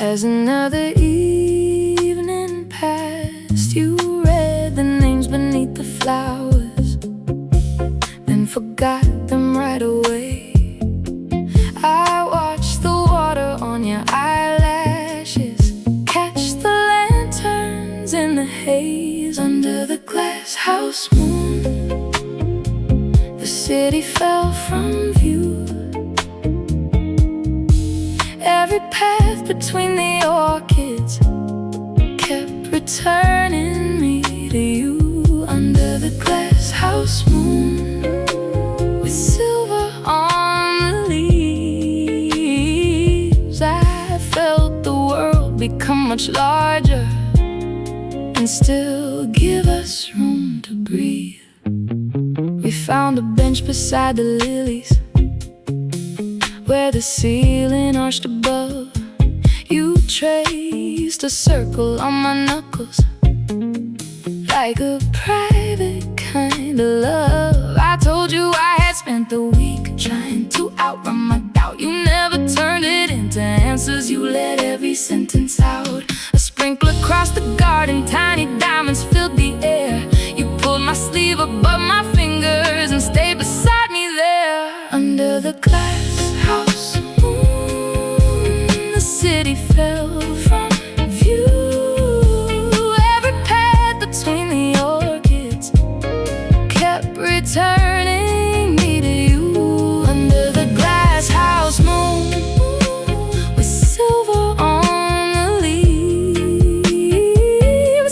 as another evening passed. You read the names beneath the flowers, then forgot them right away. I watched the water on your eyelashes catch the lanterns in the haze. Under the glass house moon, the city fell from view. Every path between the orchids kept returning me to you. Under the glass house moon, with silver on the leaves, I felt the world become much larger and still give us room to breathe. We found a bench beside the lilies where the ceiling arched above. You traced a circle on my knuckles like a private kind of love. I told you I had spent the week trying to outrun my doubt. You never turned it into answers, you let every sentence out. A sprinkle across the garden, tiny diamonds filled the air. You pulled my sleeve above my fingers and stayed beside me there. Under the glass house moon, the city fell from view. Every path between the orchids kept returning me to you. Under the glass house moon, with silver on the leaves,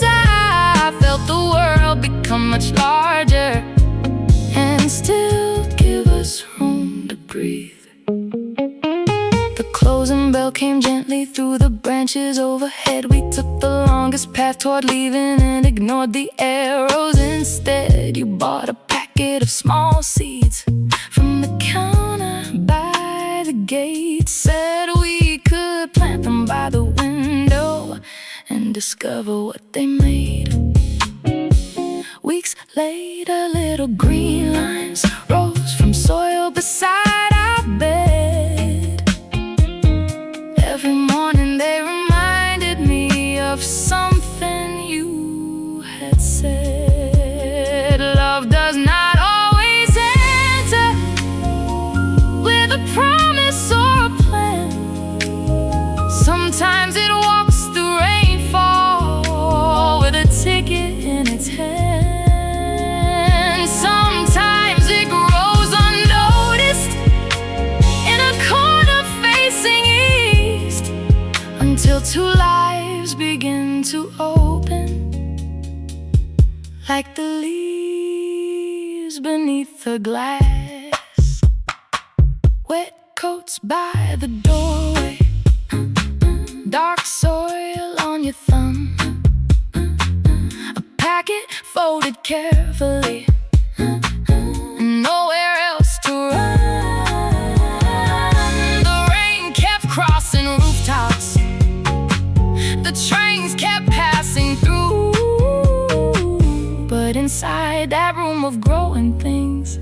I felt the world become much larger and still give us room to breathe. The closing bell came gently through the branches overhead. We took the longest path toward leaving and ignored the arrows. Instead, you bought a packet of small seeds from the counter by the gate. Said we could plant them by the window and discover what they made. Weeks later, little green lines rose from soil beside our bed. Every morning they reminded me of something you had said. Love does not always enter with a promise or a plan. Sometimes it walks through rainfall with a ticket in its hand. Sometimes it grows unnoticed in a corner facing east, until two lives begin to open like the leaves beneath the glass. Wet coats by the doorway, dark soil on your thumb, a packet folded carefully, nowhere else to run. The rain kept crossing rooftops, the trains kept passing through, but inside that room of growing things,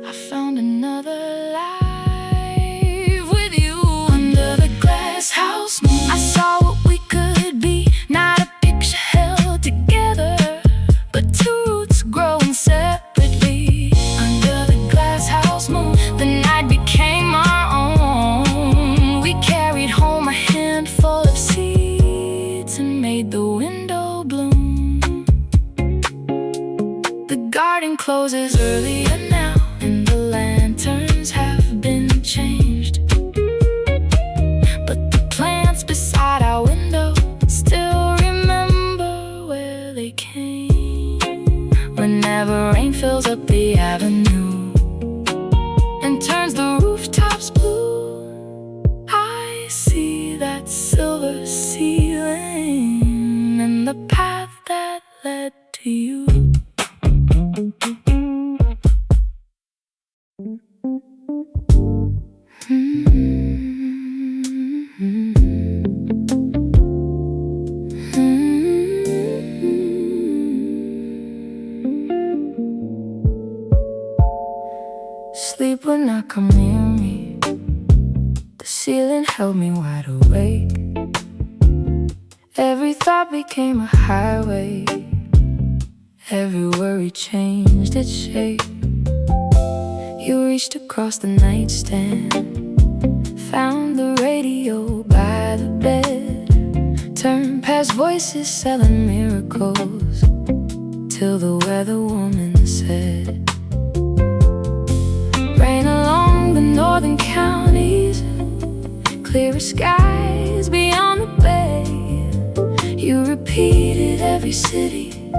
I found another life with you. Under the glass house moon, I saw what we could be, not a picture held together, but two roots growing separately. Under the glass house moon, the night became our own. We carried home a handful of seeds and made the window bloom. The garden closes earlier now, and the lanterns have been changed, but the plants beside our window still remember where they came. Whenever rain fills up the avenue and turns the rooftops blue, I see that silver ceiling and the path that led to you. Sleep when I come near me, The ceiling held me wide awake. Every thought became a highway. Every worry changed its shape. You reached across the nightstand, found the radio by the bed, turned past voices selling miracles, till the weather woman said, rain along the northern counties, clearer skies beyond the bay. You repeated every city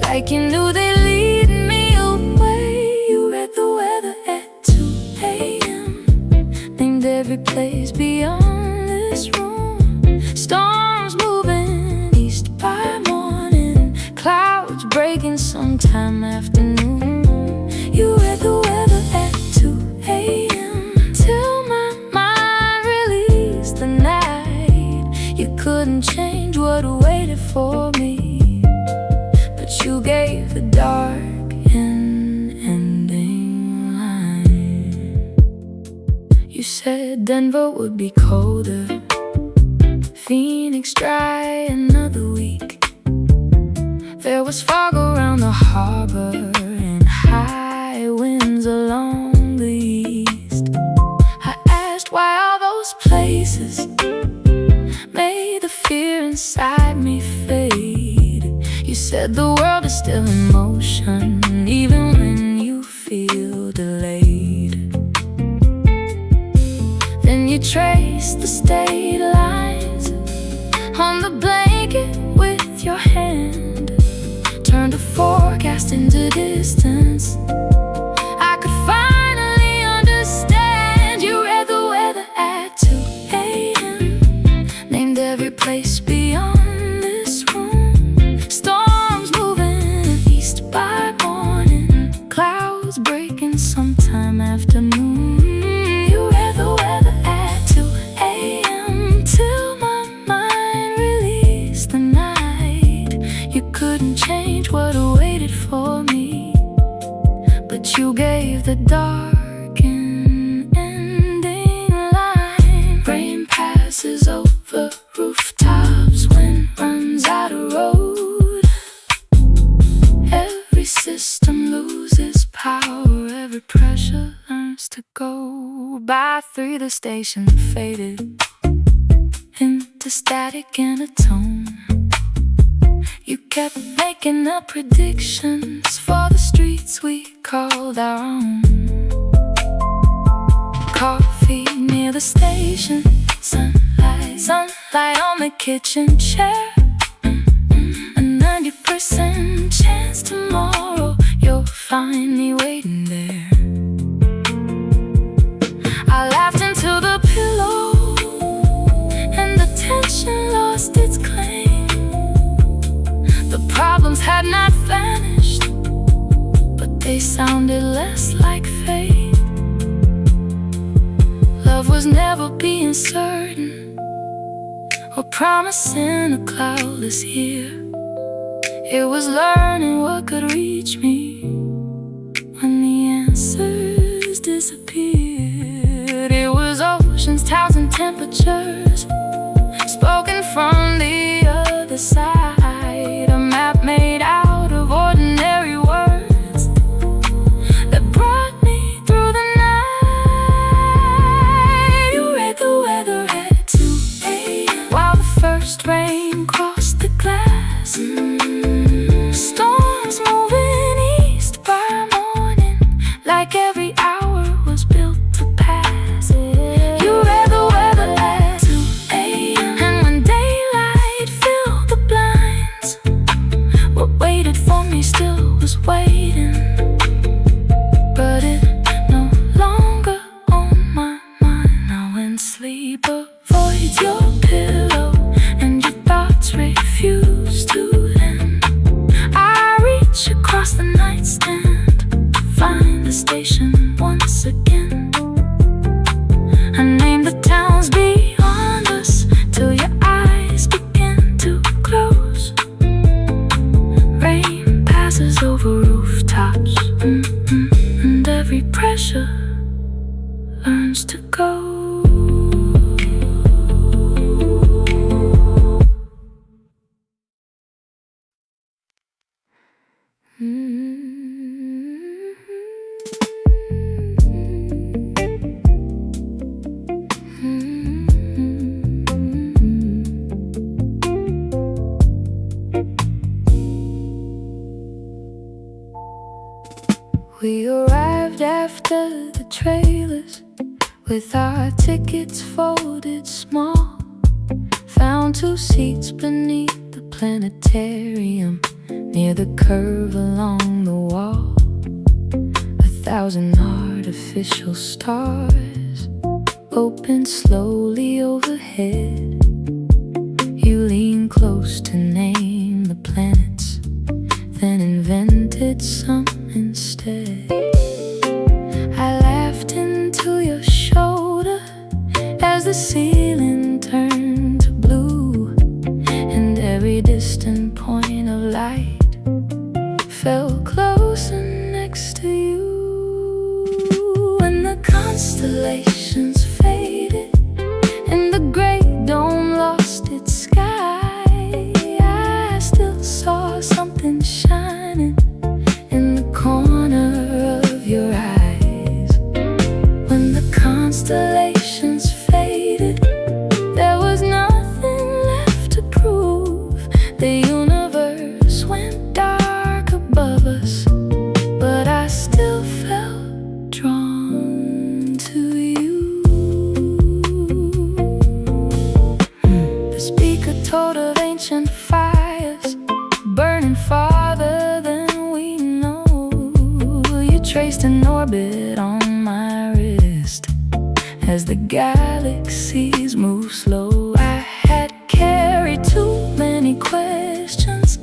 like you knew they'd lead me away. You read the weather at 2 a.m., named every place beyond this room. Storms moving east by morning, clouds breaking sometime afternoon. You read the weather at 2 a.m. till my mind released the night. You couldn't change what waited for me, but you gave the dark an ending line. You said Denver would be colder, Phoenix dry another week. There was fog around the harbor and high winds along the east. I asked why all those places made the fear inside me fade. You said the world is still in motion, even when you feel delayed. Then you traced the state lines on the blanket with your hand, turned a forecast into distance. I could finally understand. You read the weather at 2 a.m., named every place beyond this room. Storms moving east by morning, clouds breaking sometime afternoon. You read the weather at 2 a.m. till my mind released the night. You couldn't change what waited for me, but you gave the dark an ending line. Rain passes over rooftops, wind runs out of road. Every system loses power, every pressure learns to go. By 3 the station faded into static and a tone. You kept making up predictions for the streets we called our own. Coffee near the station, sunlight on the kitchen chair. A 90% chance tomorrow you'll find me waiting there. I laughed into the pillow and the tension lost its claim. The problems had not vanished, but they sounded less like fate. Love was never being certain or promising a cloudless year. It was learning what could reach me when the answers disappeared. It was oceans, towns, and temperatures spoken from the other side. A map made out of ordinary words that brought me through the night. You read the weather at 2 a.m. while the first rain crossed the glass. Storms moving east by morning, like every hour was built to pass. You read the weather at 2 a.m. and when daylight filled the blinds, what waited for me still was waiting. But it no longer on my mind. Now when sleep avoids your pillow and your thoughts refuse to end, I reach across the nightstand, find the station once again. I name the towns beyond us till your eyes begin to close. Rain passes over rooftops, and every pressure learns to go. to the trailers with our tickets folded small. Found 2 seats beneath the planetarium, near the curve along the wall. 1,000 artificial stars open slowly overhead. You lean close to name the planets, then invented some instead. I laughed into your shoulder as the ceiling turned to blue, and every distant point of light felt closer next to you. When the constellations faded and the great dome lost its sky, I still saw something shining in the corner of your eyes. When the constellations faded, there was nothing left to prove. The universe went dark above us, but I still felt drawn to you. The speaker told of ancient fires burning farther than we know. You traced an orbit on my wrist as the galaxies move slow. I had carried too many questions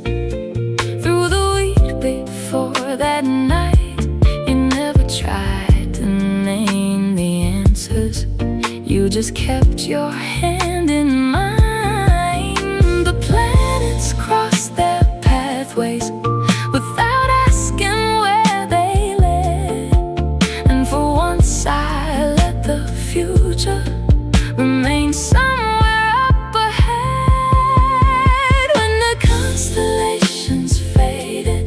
through the week before that night. You never tried to name the answers, you just kept your hand in mine. The planets crossed their pathways without asking where they led, and for once I let the future remain somewhere up ahead. When the constellations faded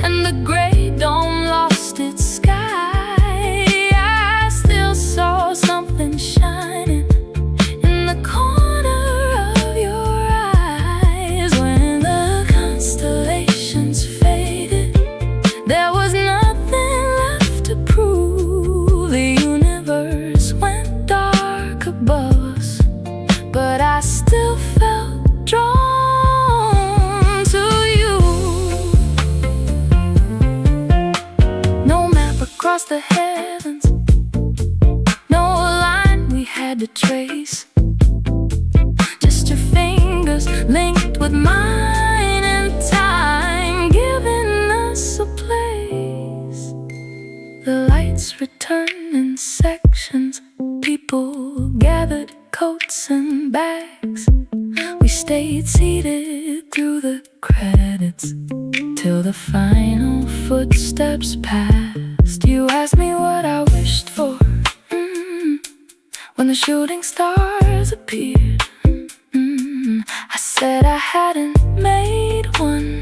and the great dome lost its sky, I still saw something shining in the corner of your eyes. When the constellations faded, there was nothing left to prove. The universe went dark above us, but I still felt drawn to you. No map across the heavens, no line we had to trace, just your fingers linked with mine in time, giving us a place. The lights returned in sections, people gathered coats and bags. We stayed seated through the credits till the final footsteps passed. You asked me what I wished for when the shooting stars appeared. I said I hadn't made one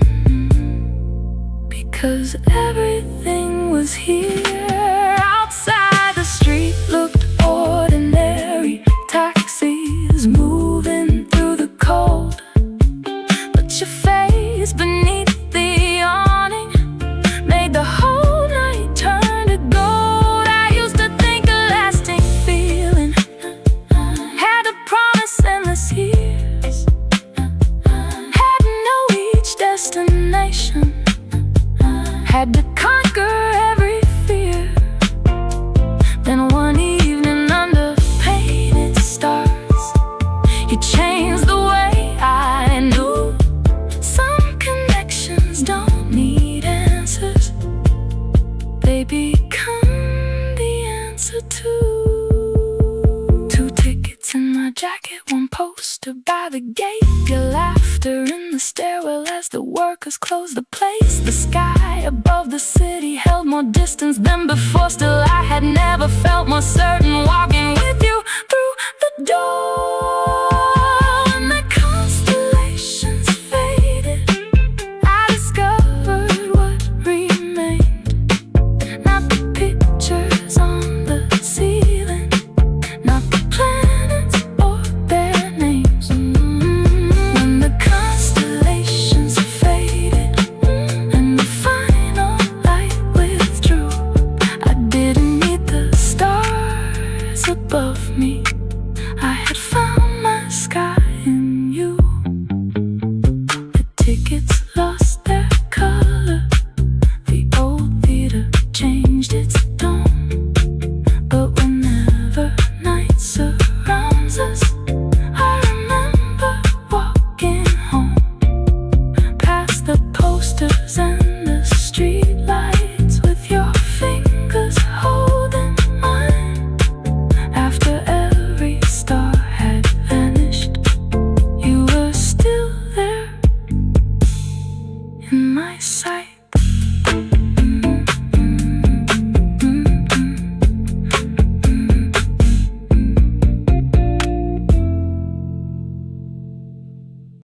because everything was here. Outside the street looked ordinary, taxis moving through the cold, but your face beneath the awning made the whole night turn to gold. I used to think a lasting feeling had to promise endless years, had to know each destination, had to conquer every fear. Then one evening under painted stars, you changed the way I knew. Some connections don't need answers, they become the answer too. 2 tickets in my jacket, 1 poster by the gate. Your laughter in the stairwell as the workers closed the place. The sky above the city held more distance than before. Still I had never felt more certain walking with you through the door. When the constellations faded, I discovered what remained. Not the pictures on the ceiling, not the planets or their names. When the constellations faded and the final light withdrew, I didn't in my sight.